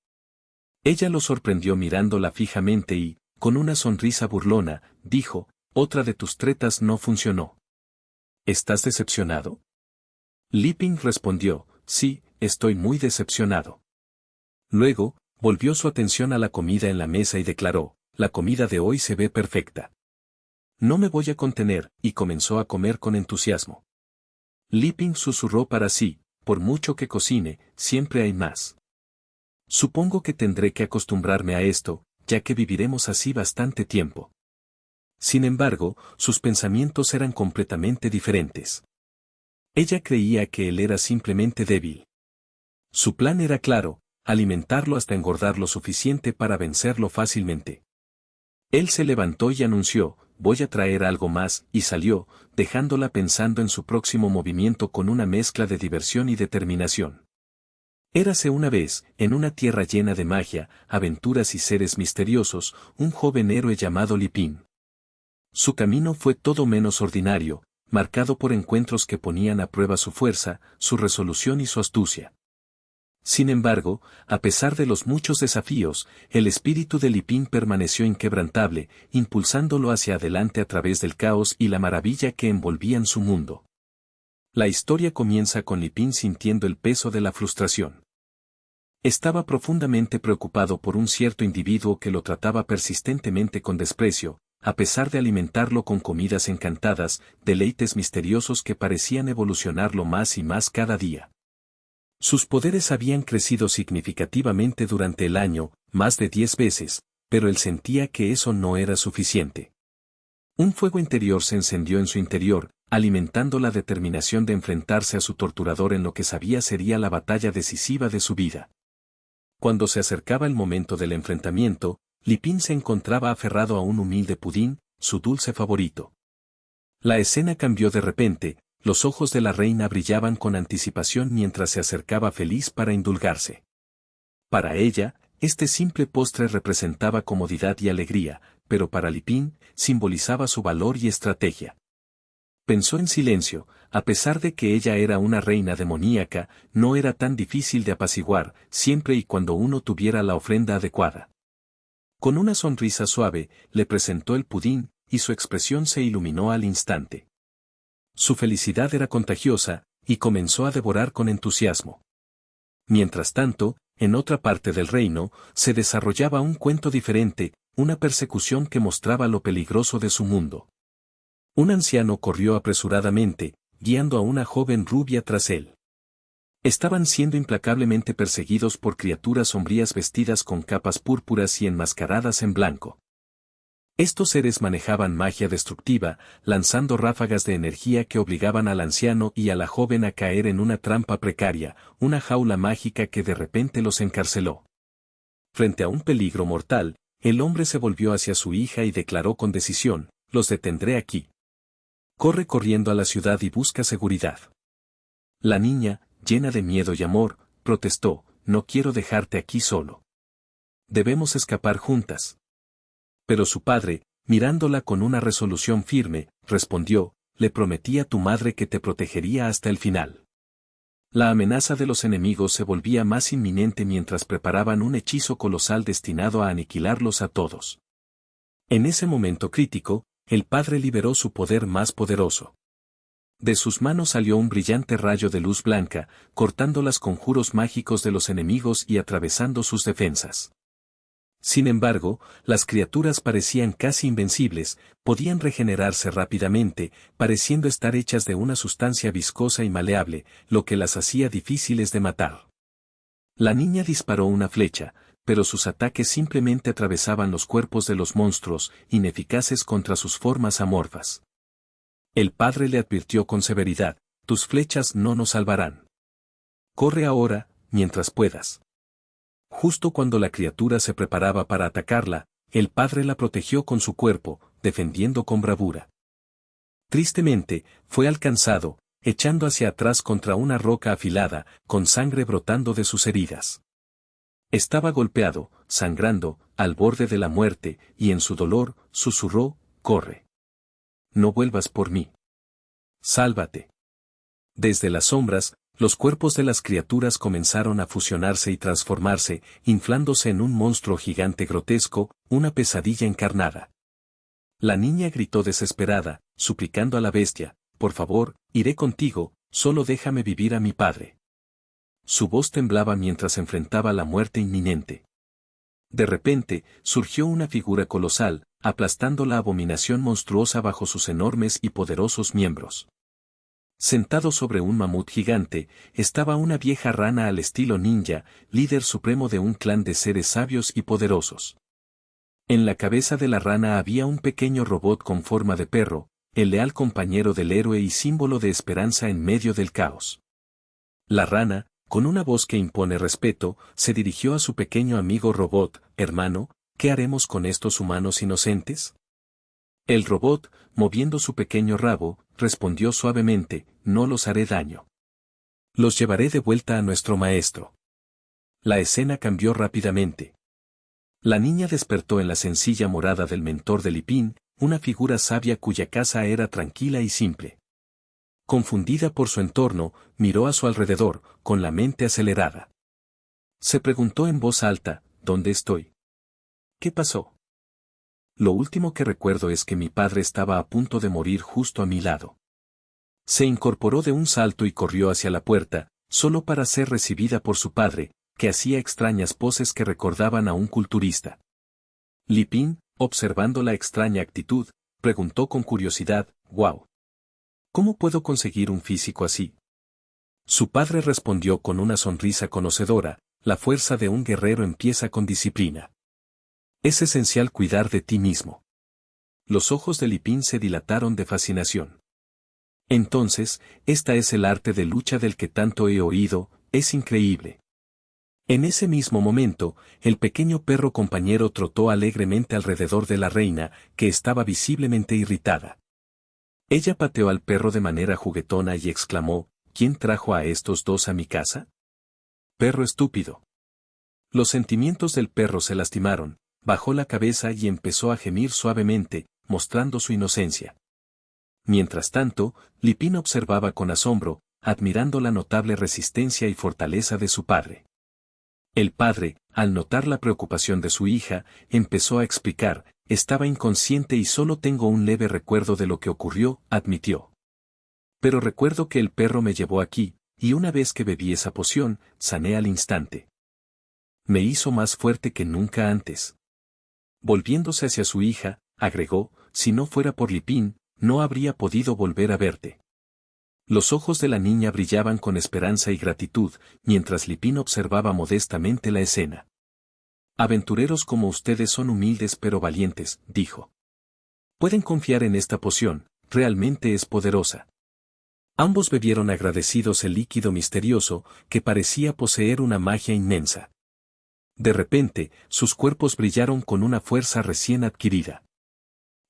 Speaker 1: Ella lo sorprendió mirándola fijamente y, con una sonrisa burlona, dijo, otra de tus tretas no funcionó. ¿Estás decepcionado? Li Ping respondió, sí, estoy muy decepcionado. Luego, volvió su atención a la comida en la mesa y declaró, la comida de hoy se ve perfecta. No me voy a contener, y comenzó a comer con entusiasmo. Li Ping susurró para sí, por mucho que cocine, siempre hay más. Supongo que tendré que acostumbrarme a esto, ya que viviremos así bastante tiempo. Sin embargo, sus pensamientos eran completamente diferentes. Ella creía que él era simplemente débil. Su plan era claro, alimentarlo hasta engordar lo suficiente para vencerlo fácilmente. Él se levantó y anunció, voy a traer algo más, y salió, dejándola pensando en su próximo movimiento con una mezcla de diversión y determinación. Érase una vez, en una tierra llena de magia, aventuras y seres misteriosos, un joven héroe llamado Li Ping. Su camino fue todo menos ordinario, marcado por encuentros que ponían a prueba su fuerza, su resolución y su astucia. Sin embargo, a pesar de los muchos desafíos, el espíritu de Lipín permaneció inquebrantable, impulsándolo hacia adelante a través del caos y la maravilla que envolvían su mundo. La historia comienza con Lipín sintiendo el peso de la frustración. Estaba profundamente preocupado por un cierto individuo que lo trataba persistentemente con desprecio, a pesar de alimentarlo con comidas encantadas, deleites misteriosos que parecían evolucionarlo más y más cada día. Sus poderes habían crecido significativamente durante el año, más de 10 veces, pero él sentía que eso no era suficiente. Un fuego interior se encendió en su interior, alimentando la determinación de enfrentarse a su torturador en lo que sabía sería la batalla decisiva de su vida. Cuando se acercaba el momento del enfrentamiento, Lipín se encontraba aferrado a un humilde pudín, su dulce favorito. La escena cambió de repente, los ojos de la reina brillaban con anticipación mientras se acercaba feliz para indulgarse. Para ella, este simple postre representaba comodidad y alegría, pero para Lipín, simbolizaba su valor y estrategia. Pensó en silencio, a pesar de que ella era una reina demoníaca, no era tan difícil de apaciguar, siempre y cuando uno tuviera la ofrenda adecuada. Con una sonrisa suave, le presentó el pudín, y su expresión se iluminó al instante. Su felicidad era contagiosa, y comenzó a devorar con entusiasmo. Mientras tanto, en otra parte del reino, se desarrollaba un cuento diferente, una persecución que mostraba lo peligroso de su mundo. Un anciano corrió apresuradamente, guiando a una joven rubia tras él. Estaban siendo implacablemente perseguidos por criaturas sombrías vestidas con capas púrpuras y enmascaradas en blanco. Estos seres manejaban magia destructiva, lanzando ráfagas de energía que obligaban al anciano y a la joven a caer en una trampa precaria, una jaula mágica que de repente los encarceló. Frente a un peligro mortal, el hombre se volvió hacia su hija y declaró con decisión: «Los detendré aquí. Corre corriendo a la ciudad y busca seguridad». La niña, llena de miedo y amor, protestó: «No quiero dejarte aquí solo. Debemos escapar juntas». Pero su padre, mirándola con una resolución firme, respondió: «Le prometí a tu madre que te protegería hasta el final». La amenaza de los enemigos se volvía más inminente mientras preparaban un hechizo colosal destinado a aniquilarlos a todos. En ese momento crítico, el padre liberó su poder más poderoso. De sus manos salió un brillante rayo de luz blanca, cortando los conjuros mágicos de los enemigos y atravesando sus defensas. Sin embargo, las criaturas parecían casi invencibles, podían regenerarse rápidamente, pareciendo estar hechas de una sustancia viscosa y maleable, lo que las hacía difíciles de matar. La niña disparó una flecha, pero sus ataques simplemente atravesaban los cuerpos de los monstruos, ineficaces contra sus formas amorfas. El padre le advirtió con severidad: «Tus flechas no nos salvarán. Corre ahora, mientras puedas». Justo cuando la criatura se preparaba para atacarla, el padre la protegió con su cuerpo, defendiendo con bravura. Tristemente, fue alcanzado, echando hacia atrás contra una roca afilada, con sangre brotando de sus heridas. Estaba golpeado, sangrando, al borde de la muerte, y en su dolor, susurró: «Corre. No vuelvas por mí. Sálvate». Desde las sombras, los cuerpos de las criaturas comenzaron a fusionarse y transformarse, inflándose en un monstruo gigante grotesco, una pesadilla encarnada. La niña gritó desesperada, suplicando a la bestia: «Por favor, iré contigo, solo déjame vivir a mi padre». Su voz temblaba mientras enfrentaba la muerte inminente. De repente, surgió una figura colosal, aplastando la abominación monstruosa bajo sus enormes y poderosos miembros. Sentado sobre un mamut gigante, estaba una vieja rana al estilo ninja, líder supremo de un clan de seres sabios y poderosos. En la cabeza de la rana había un pequeño robot con forma de perro, el leal compañero del héroe y símbolo de esperanza en medio del caos. La rana, con una voz que impone respeto, se dirigió a su pequeño amigo robot: «Hermano, ¿qué haremos con estos humanos inocentes?». El robot, moviendo su pequeño rabo, respondió suavemente: «No los haré daño. Los llevaré de vuelta a nuestro maestro». La escena cambió rápidamente. La niña despertó en la sencilla morada del mentor de Lipín, una figura sabia cuya casa era tranquila y simple. Confundida por su entorno, miró a su alrededor, con la mente acelerada. Se preguntó en voz alta, ¿dónde estoy? ¿Qué pasó? Lo último que recuerdo es que mi padre estaba a punto de morir justo a mi lado. Se incorporó de un salto y corrió hacia la puerta, solo para ser recibida por su padre, que hacía extrañas poses que recordaban a un culturista. Lipín, observando la extraña actitud, preguntó con curiosidad, «¡Guau! ¿Cómo puedo conseguir un físico así?» Su padre respondió con una sonrisa conocedora, «La fuerza de un guerrero empieza con disciplina. Es esencial cuidar de ti mismo». Los ojos de Lipín se dilataron de fascinación. «Entonces, esta es el arte de lucha del que tanto he oído, es increíble». En ese mismo momento, el pequeño perro compañero trotó alegremente alrededor de la reina, que estaba visiblemente irritada. Ella pateó al perro de manera juguetona y exclamó, «¿Quién trajo a estos dos a mi casa?» «Perro estúpido». Los sentimientos del perro se lastimaron, bajó la cabeza y empezó a gemir suavemente, mostrando su inocencia. Mientras tanto, Lipín observaba con asombro, admirando la notable resistencia y fortaleza de su padre. El padre, al notar la preocupación de su hija, empezó a explicar, «Estaba inconsciente y solo tengo un leve recuerdo de lo que ocurrió», admitió. «Pero recuerdo que el perro me llevó aquí, y una vez que bebí esa poción, sané al instante. Me hizo más fuerte que nunca antes». Volviéndose hacia su hija, agregó, «Si no fuera por Lipín, no habría podido volver a verte». Los ojos de la niña brillaban con esperanza y gratitud, mientras Lipín observaba modestamente la escena. «Aventureros como ustedes son humildes pero valientes», dijo. «Pueden confiar en esta poción, realmente es poderosa». Ambos bebieron agradecidos el líquido misterioso, que parecía poseer una magia inmensa. De repente, sus cuerpos brillaron con una fuerza recién adquirida.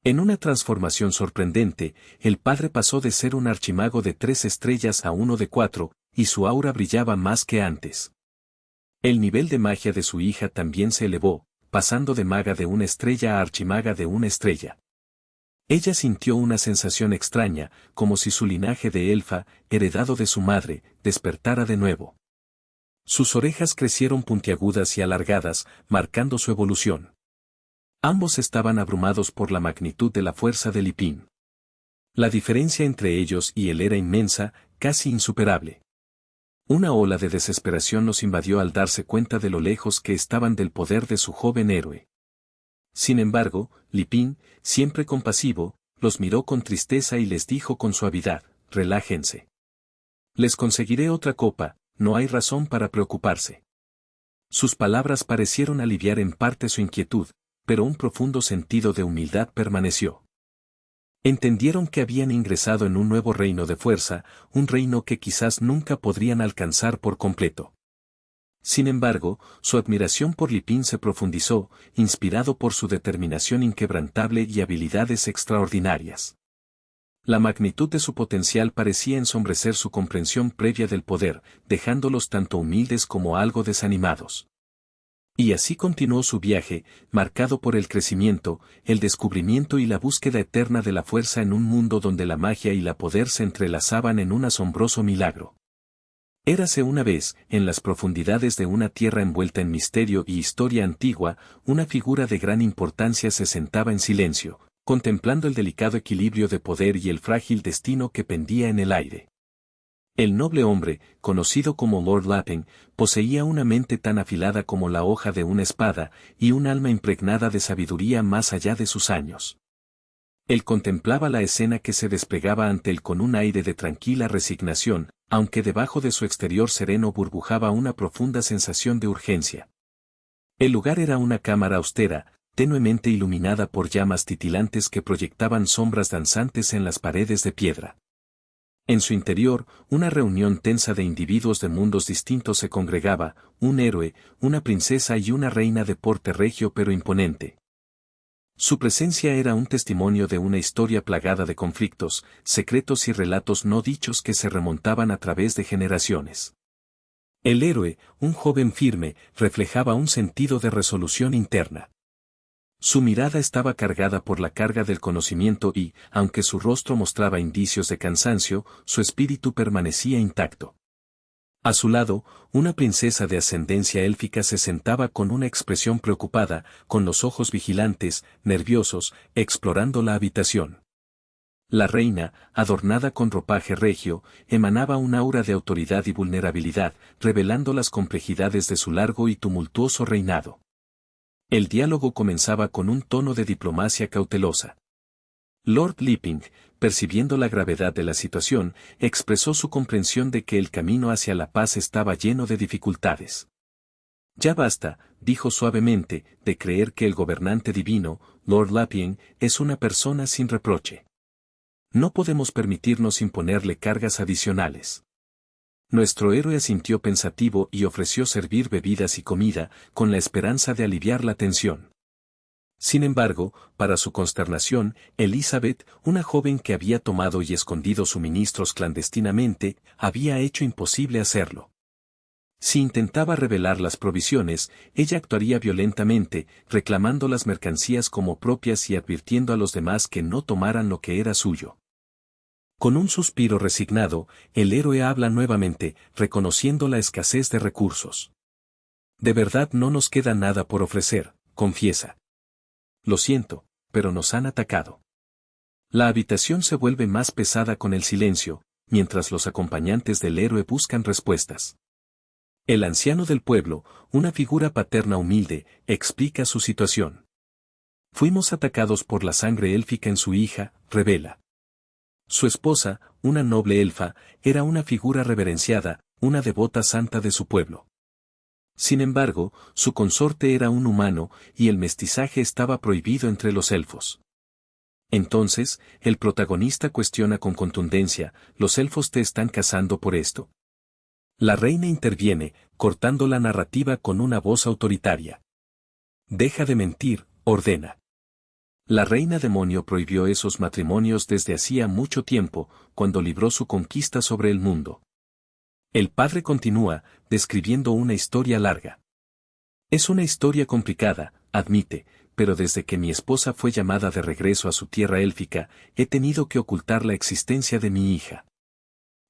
Speaker 1: En una transformación sorprendente, el padre pasó de ser un archimago de 3 estrellas a uno de 4, y su aura brillaba más que antes. El nivel de magia de su hija también se elevó, pasando de maga de 1 estrella a archimaga de 1 estrella. Ella sintió una sensación extraña, como si su linaje de elfa, heredado de su madre, despertara de nuevo. Sus orejas crecieron puntiagudas y alargadas, marcando su evolución. Ambos estaban abrumados por la magnitud de la fuerza de Lipín. La diferencia entre ellos y él era inmensa, casi insuperable. Una ola de desesperación nos invadió al darse cuenta de lo lejos que estaban del poder de su joven héroe. Sin embargo, Lipín, siempre compasivo, los miró con tristeza y les dijo con suavidad, «Relájense. Les conseguiré otra copa, no hay razón para preocuparse». Sus palabras parecieron aliviar en parte su inquietud, pero un profundo sentido de humildad permaneció. Entendieron que habían ingresado en un nuevo reino de fuerza, un reino que quizás nunca podrían alcanzar por completo. Sin embargo, su admiración por Lipín se profundizó, inspirado por su determinación inquebrantable y habilidades extraordinarias. La magnitud de su potencial parecía ensombrecer su comprensión previa del poder, dejándolos tanto humildes como algo desanimados. Y así continuó su viaje, marcado por el crecimiento, el descubrimiento y la búsqueda eterna de la fuerza en un mundo donde la magia y la poder se entrelazaban en un asombroso milagro. Érase una vez, en las profundidades de una tierra envuelta en misterio y historia antigua, una figura de gran importancia se sentaba en silencio, contemplando el delicado equilibrio de poder y el frágil destino que pendía en el aire. El noble hombre, conocido como Lord Lappin, poseía una mente tan afilada como la hoja de una espada, y un alma impregnada de sabiduría más allá de sus años. Él contemplaba la escena que se desplegaba ante él con un aire de tranquila resignación, aunque debajo de su exterior sereno burbujaba una profunda sensación de urgencia. El lugar era una cámara austera, tenuemente iluminada por llamas titilantes que proyectaban sombras danzantes en las paredes de piedra. En su interior, una reunión tensa de individuos de mundos distintos se congregaba, un héroe, una princesa y una reina de porte regio pero imponente. Su presencia era un testimonio de una historia plagada de conflictos, secretos y relatos no dichos que se remontaban a través de generaciones. El héroe, un joven firme, reflejaba un sentido de resolución interna. Su mirada estaba cargada por la carga del conocimiento y, aunque su rostro mostraba indicios de cansancio, su espíritu permanecía intacto. A su lado, una princesa de ascendencia élfica se sentaba con una expresión preocupada, con los ojos vigilantes, nerviosos, explorando la habitación. La reina, adornada con ropaje regio, emanaba un aura de autoridad y vulnerabilidad, revelando las complejidades de su largo y tumultuoso reinado. El diálogo comenzaba con un tono de diplomacia cautelosa. Lord Lipping, percibiendo la gravedad de la situación, expresó su comprensión de que el camino hacia la paz estaba lleno de dificultades. Ya basta, dijo suavemente, de creer que el gobernante divino, Lord Lipping, es una persona sin reproche. No podemos permitirnos imponerle cargas adicionales. Nuestro héroe asintió pensativo y ofreció servir bebidas y comida, con la esperanza de aliviar la tensión. Sin embargo, para su consternación, Elizabeth, una joven que había tomado y escondido suministros clandestinamente, había hecho imposible hacerlo. Si intentaba revelar las provisiones, ella actuaría violentamente, reclamando las mercancías como propias y advirtiendo a los demás que no tomaran lo que era suyo. Con un suspiro resignado, el héroe habla nuevamente, reconociendo la escasez de recursos. De verdad no nos queda nada por ofrecer, confiesa. Lo siento, pero nos han atacado. La habitación se vuelve más pesada con el silencio, mientras los acompañantes del héroe buscan respuestas. El anciano del pueblo, una figura paterna humilde, explica su situación. Fuimos atacados por la sangre élfica en su hija, revela. Su esposa, una noble elfa, era una figura reverenciada, una devota santa de su pueblo. Sin embargo, su consorte era un humano, y el mestizaje estaba prohibido entre los elfos. Entonces, el protagonista cuestiona con contundencia, ¿los elfos te están cazando por esto? La reina interviene, cortando la narrativa con una voz autoritaria. Deja de mentir, ordena. La reina demonio prohibió esos matrimonios desde hacía mucho tiempo, cuando libró su conquista sobre el mundo. El padre continúa, describiendo una historia larga. Es una historia complicada, admite, pero desde que mi esposa fue llamada de regreso a su tierra élfica, he tenido que ocultar la existencia de mi hija.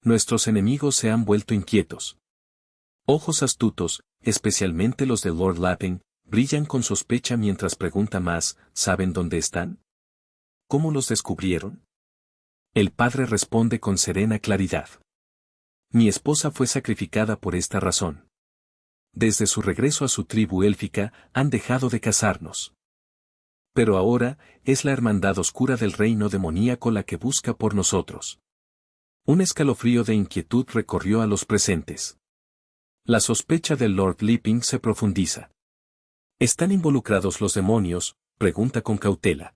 Speaker 1: Nuestros enemigos se han vuelto inquietos. Ojos astutos, especialmente los de Lord Lipping, brillan con sospecha mientras pregunta más, ¿saben dónde están? ¿Cómo los descubrieron? El padre responde con serena claridad. Mi esposa fue sacrificada por esta razón. Desde su regreso a su tribu élfica, han dejado de cazarnos. Pero ahora, es la hermandad oscura del reino demoníaco la que busca por nosotros. Un escalofrío de inquietud recorrió a los presentes. La sospecha del Lord Lipping se profundiza. ¿Están involucrados los demonios?, pregunta con cautela.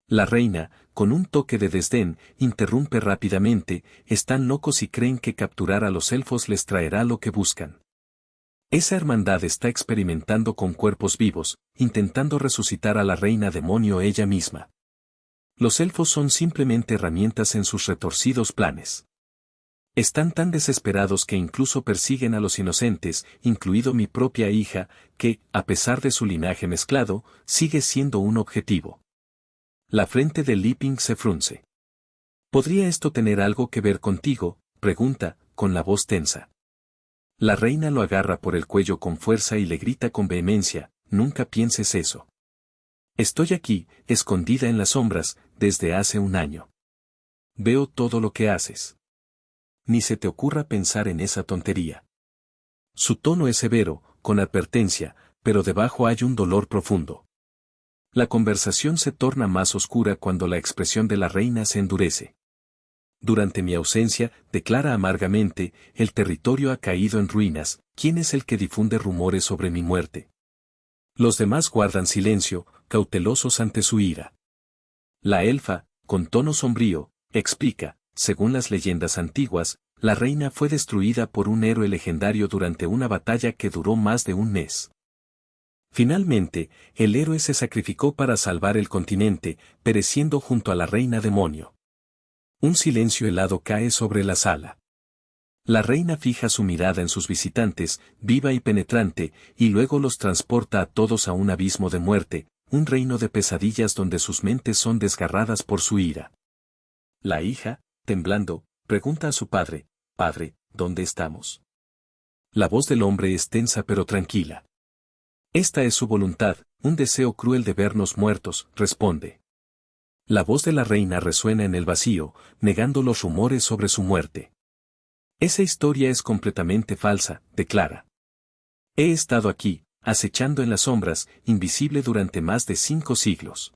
Speaker 1: La reina, con un toque de desdén, interrumpe rápidamente, están locos y creen que capturar a los elfos les traerá lo que buscan. Esa hermandad está experimentando con cuerpos vivos, intentando resucitar a la reina demonio ella misma. Los elfos son simplemente herramientas en sus retorcidos planes. Están tan desesperados que incluso persiguen a los inocentes, incluido mi propia hija, que, a pesar de su linaje mezclado, sigue siendo un objetivo. La frente de Lipping se frunce. ¿Podría esto tener algo que ver contigo?, pregunta, con la voz tensa. La reina lo agarra por el cuello con fuerza y le grita con vehemencia, nunca pienses eso. Estoy aquí, escondida en las sombras, desde hace un año. Veo todo lo que haces. Ni se te ocurra pensar en esa tontería. Su tono es severo, con advertencia, pero debajo hay un dolor profundo. La conversación se torna más oscura cuando la expresión de la reina se endurece. Durante mi ausencia, declara amargamente, el territorio ha caído en ruinas, ¿quién es el que difunde rumores sobre mi muerte? Los demás guardan silencio, cautelosos ante su ira. La elfa, con tono sombrío, explica, según las leyendas antiguas, la reina fue destruida por un héroe legendario durante una batalla que duró más de un mes. Finalmente, el héroe se sacrificó para salvar el continente, pereciendo junto a la reina demonio. Un silencio helado cae sobre la sala. La reina fija su mirada en sus visitantes, viva y penetrante, y luego los transporta a todos a un abismo de muerte, un reino de pesadillas donde sus mentes son desgarradas por su ira. La hija, temblando, pregunta a su padre, «Padre, ¿dónde estamos?» La voz del hombre es tensa pero tranquila. «Esta es su voluntad, un deseo cruel de vernos muertos», responde. La voz de la reina resuena en el vacío, negando los rumores sobre su muerte. «Esa historia es completamente falsa», declara. «He estado aquí, acechando en las sombras, invisible durante más de 5 siglos.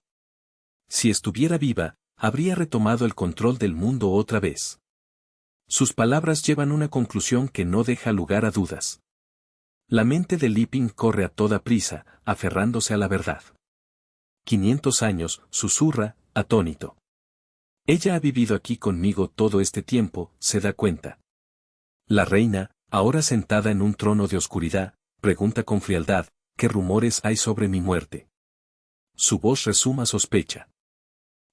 Speaker 1: Si estuviera viva, habría retomado el control del mundo otra vez». Sus palabras llevan una conclusión que no deja lugar a dudas. La mente de Liping corre a toda prisa, aferrándose a la verdad. 500 años, susurra, atónito. Ella ha vivido aquí conmigo todo este tiempo, se da cuenta. La reina, ahora sentada en un trono de oscuridad, pregunta con frialdad, ¿qué rumores hay sobre mi muerte? Su voz resuma sospecha.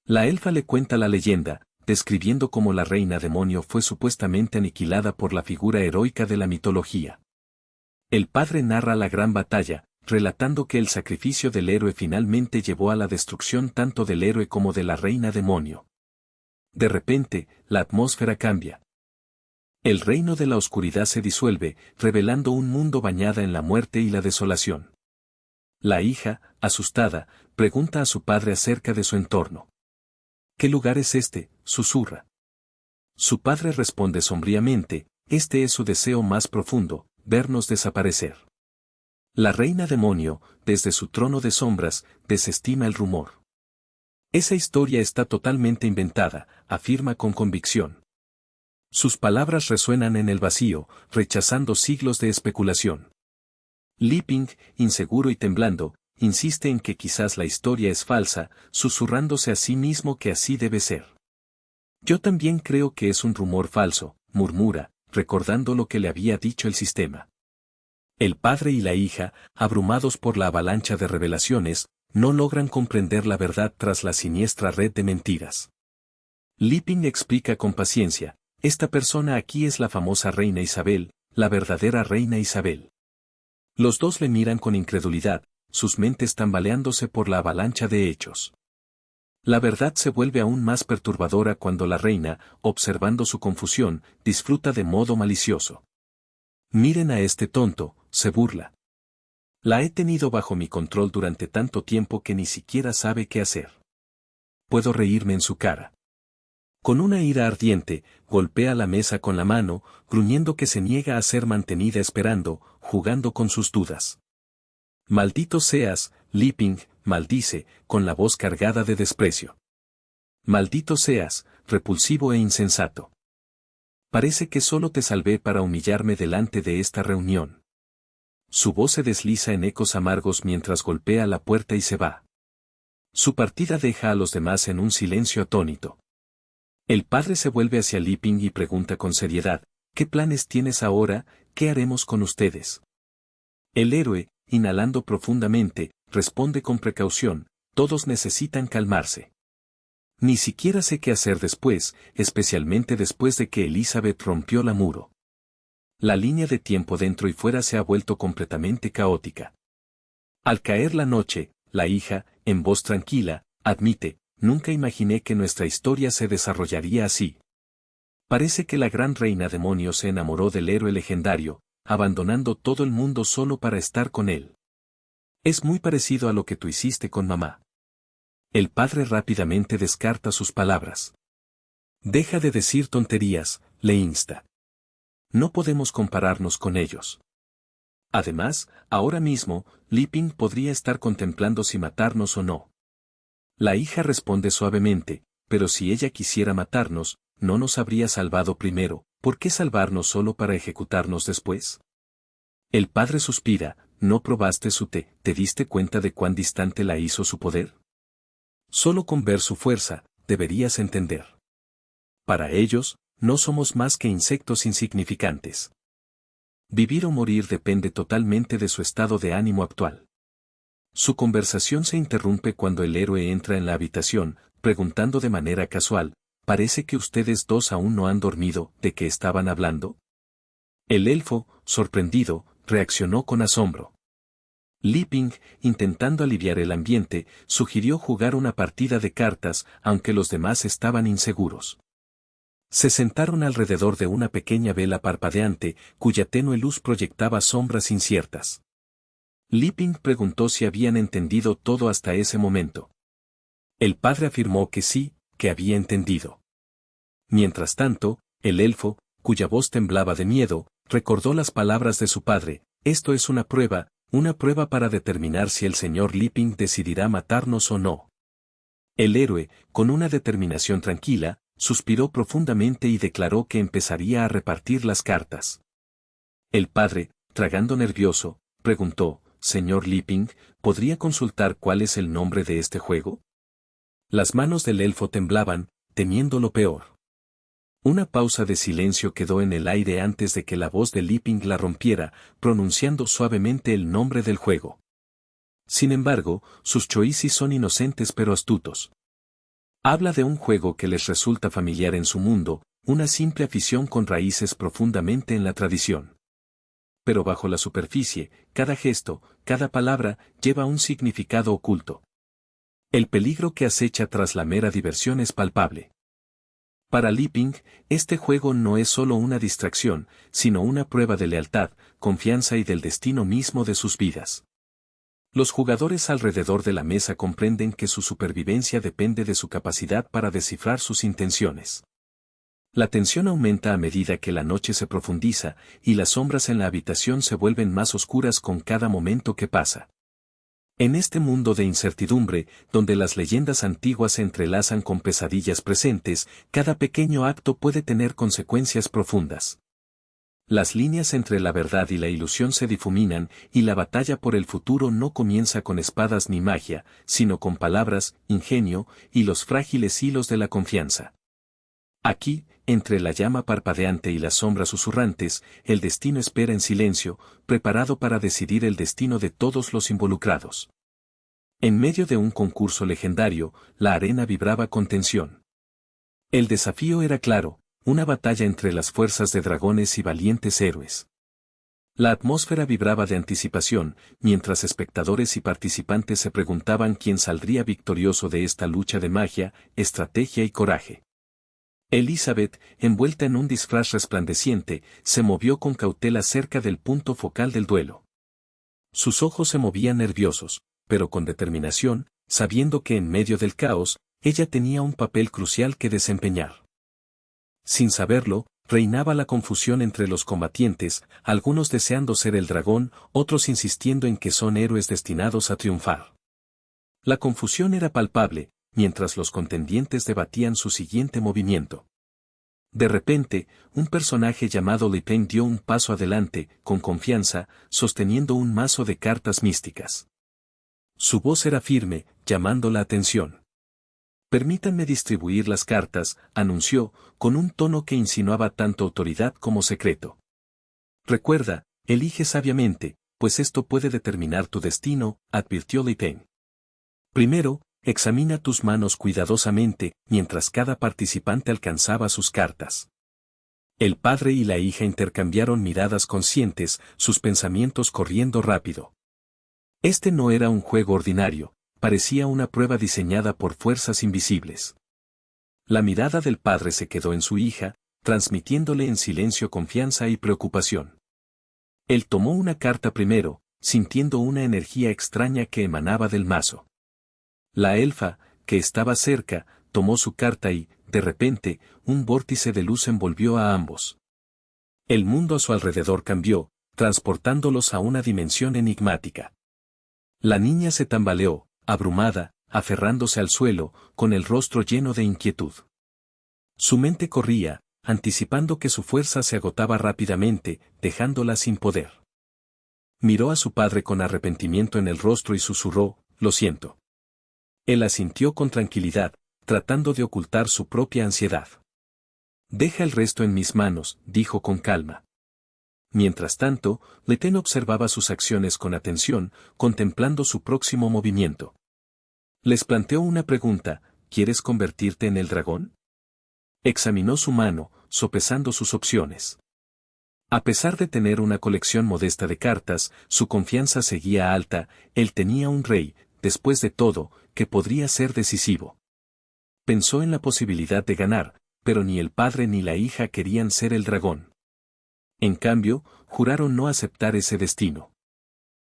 Speaker 1: La elfa le cuenta la leyenda, describiendo cómo la reina demonio fue supuestamente aniquilada por la figura heroica de la mitología. El padre narra la gran batalla, relatando que el sacrificio del héroe finalmente llevó a la destrucción tanto del héroe como de la reina demonio. De repente, la atmósfera cambia. El reino de la oscuridad se disuelve, revelando un mundo bañado en la muerte y la desolación. La hija, asustada, pregunta a su padre acerca de su entorno. «¿Qué lugar es este?», susurra. Su padre responde sombríamente, «Este es su deseo más profundo, vernos desaparecer». La reina demonio, desde su trono de sombras, desestima el rumor. «Esa historia está totalmente inventada», afirma con convicción. Sus palabras resuenan en el vacío, rechazando siglos de especulación. Liping, inseguro y temblando, insiste en que quizás la historia es falsa, susurrándose a sí mismo que así debe ser. «Yo también creo que es un rumor falso», murmura, recordando lo que le había dicho el sistema. El padre y la hija, abrumados por la avalancha de revelaciones, no logran comprender la verdad tras la siniestra red de mentiras. Liping explica con paciencia, «Esta persona aquí es la famosa reina Isabel, la verdadera reina Isabel». Los dos le miran con incredulidad, sus mentes tambaleándose por la avalancha de hechos. La verdad se vuelve aún más perturbadora cuando la reina, observando su confusión, disfruta de modo malicioso. «Miren a este tonto», se burla. «La he tenido bajo mi control durante tanto tiempo que ni siquiera sabe qué hacer. Puedo reírme en su cara». Con una ira ardiente, golpea la mesa con la mano, gruñendo que se niega a ser mantenida esperando, jugando con sus dudas. «Maldito seas», Liping, maldice, con la voz cargada de desprecio. «Maldito seas, repulsivo e insensato. Parece que solo te salvé para humillarme delante de esta reunión». Su voz se desliza en ecos amargos mientras golpea la puerta y se va. Su partida deja a los demás en un silencio atónito. El padre se vuelve hacia Liping y pregunta con seriedad, «¿Qué planes tienes ahora? ¿Qué haremos con ustedes?» El héroe, inhalando profundamente, responde con precaución, «Todos necesitan calmarse. Ni siquiera sé qué hacer después, especialmente después de que Elizabeth rompió la muro. La línea de tiempo dentro y fuera se ha vuelto completamente caótica». Al caer la noche, la hija, en voz tranquila, admite, «Nunca imaginé que nuestra historia se desarrollaría así. Parece que la gran reina demonio se enamoró del héroe legendario, abandonando todo el mundo solo para estar con él. Es muy parecido a lo que tú hiciste con mamá». El padre rápidamente descarta sus palabras. «Deja de decir tonterías», le insta. «No podemos compararnos con ellos. Además, ahora mismo, Liping podría estar contemplando si matarnos o no». La hija responde suavemente, «Pero si ella quisiera matarnos, ¿no nos habría salvado primero? ¿Por qué salvarnos solo para ejecutarnos después?». El padre suspira, «¿No probaste su té? ¿Te diste cuenta de cuán distante la hizo su poder? Solo con ver su fuerza, deberías entender. Para ellos, no somos más que insectos insignificantes. Vivir o morir depende totalmente de su estado de ánimo actual». Su conversación se interrumpe cuando el héroe entra en la habitación, preguntando de manera casual, «Parece que ustedes dos aún no han dormido, ¿de qué estaban hablando?». El elfo, sorprendido, reaccionó con asombro. Li Ping, intentando aliviar el ambiente, sugirió jugar una partida de cartas, aunque los demás estaban inseguros. Se sentaron alrededor de una pequeña vela parpadeante, cuya tenue luz proyectaba sombras inciertas. Li Ping preguntó si habían entendido todo hasta ese momento. El padre afirmó que sí, que había entendido. Mientras tanto, el elfo, cuya voz temblaba de miedo, recordó las palabras de su padre: esto es una prueba para determinar si el señor Li Ping decidirá matarnos o no. El héroe, con una determinación tranquila, suspiró profundamente y declaró que empezaría a repartir las cartas. El padre, tragando nervioso, preguntó: «Señor Li Ping, ¿podría consultar cuál es el nombre de este juego?». Las manos del elfo temblaban, temiendo lo peor. Una pausa de silencio quedó en el aire antes de que la voz de Li Ping la rompiera, pronunciando suavemente el nombre del juego. Sin embargo, sus choisis son inocentes pero astutos. Habla de un juego que les resulta familiar en su mundo, una simple afición con raíces profundamente en la tradición. Pero bajo la superficie, cada gesto, cada palabra, lleva un significado oculto. El peligro que acecha tras la mera diversión es palpable. Para Li Ping, este juego no es solo una distracción, sino una prueba de lealtad, confianza y del destino mismo de sus vidas. Los jugadores alrededor de la mesa comprenden que su supervivencia depende de su capacidad para descifrar sus intenciones. La tensión aumenta a medida que la noche se profundiza, y las sombras en la habitación se vuelven más oscuras con cada momento que pasa. En este mundo de incertidumbre, donde las leyendas antiguas se entrelazan con pesadillas presentes, cada pequeño acto puede tener consecuencias profundas. Las líneas entre la verdad y la ilusión se difuminan, y la batalla por el futuro no comienza con espadas ni magia, sino con palabras, ingenio, y los frágiles hilos de la confianza. Aquí, entre la llama parpadeante y las sombras susurrantes, el destino espera en silencio, preparado para decidir el destino de todos los involucrados. En medio de un concurso legendario, la arena vibraba con tensión. El desafío era claro: una batalla entre las fuerzas de dragones y valientes héroes. La atmósfera vibraba de anticipación, mientras espectadores y participantes se preguntaban quién saldría victorioso de esta lucha de magia, estrategia y coraje. Elizabeth, envuelta en un disfraz resplandeciente, se movió con cautela cerca del punto focal del duelo. Sus ojos se movían nerviosos, pero con determinación, sabiendo que en medio del caos, ella tenía un papel crucial que desempeñar. Sin saberlo, reinaba la confusión entre los combatientes, algunos deseando ser el dragón, otros insistiendo en que son héroes destinados a triunfar. La confusión era palpable, mientras los contendientes debatían su siguiente movimiento. De repente, un personaje llamado Li Ping dio un paso adelante, con confianza, sosteniendo un mazo de cartas místicas. Su voz era firme, llamando la atención. «Permítanme distribuir las cartas», anunció, con un tono que insinuaba tanto autoridad como secreto. «Recuerda, elige sabiamente, pues esto puede determinar tu destino», advirtió Li Ping. «Primero, examina tus manos cuidadosamente», mientras cada participante alcanzaba sus cartas. El padre y la hija intercambiaron miradas conscientes, sus pensamientos corriendo rápido. Este no era un juego ordinario, parecía una prueba diseñada por fuerzas invisibles. La mirada del padre se quedó en su hija, transmitiéndole en silencio confianza y preocupación. Él tomó una carta primero, sintiendo una energía extraña que emanaba del mazo. La elfa, que estaba cerca, tomó su carta y, de repente, un vórtice de luz envolvió a ambos. El mundo a su alrededor cambió, transportándolos a una dimensión enigmática. La niña se tambaleó, abrumada, aferrándose al suelo, con el rostro lleno de inquietud. Su mente corría, anticipando que su fuerza se agotaba rápidamente, dejándola sin poder. Miró a su padre con arrepentimiento en el rostro y susurró: «Lo siento». Él asintió con tranquilidad, tratando de ocultar su propia ansiedad. «Deja el resto en mis manos», dijo con calma. Mientras tanto, Li Ping observaba sus acciones con atención, contemplando su próximo movimiento. Les planteó una pregunta: «¿Quieres convertirte en el dragón?». Examinó su mano, sopesando sus opciones. A pesar de tener una colección modesta de cartas, su confianza seguía alta, él tenía un rey, después de todo, que podría ser decisivo. Pensó en la posibilidad de ganar, pero ni el padre ni la hija querían ser el dragón. En cambio, juraron no aceptar ese destino.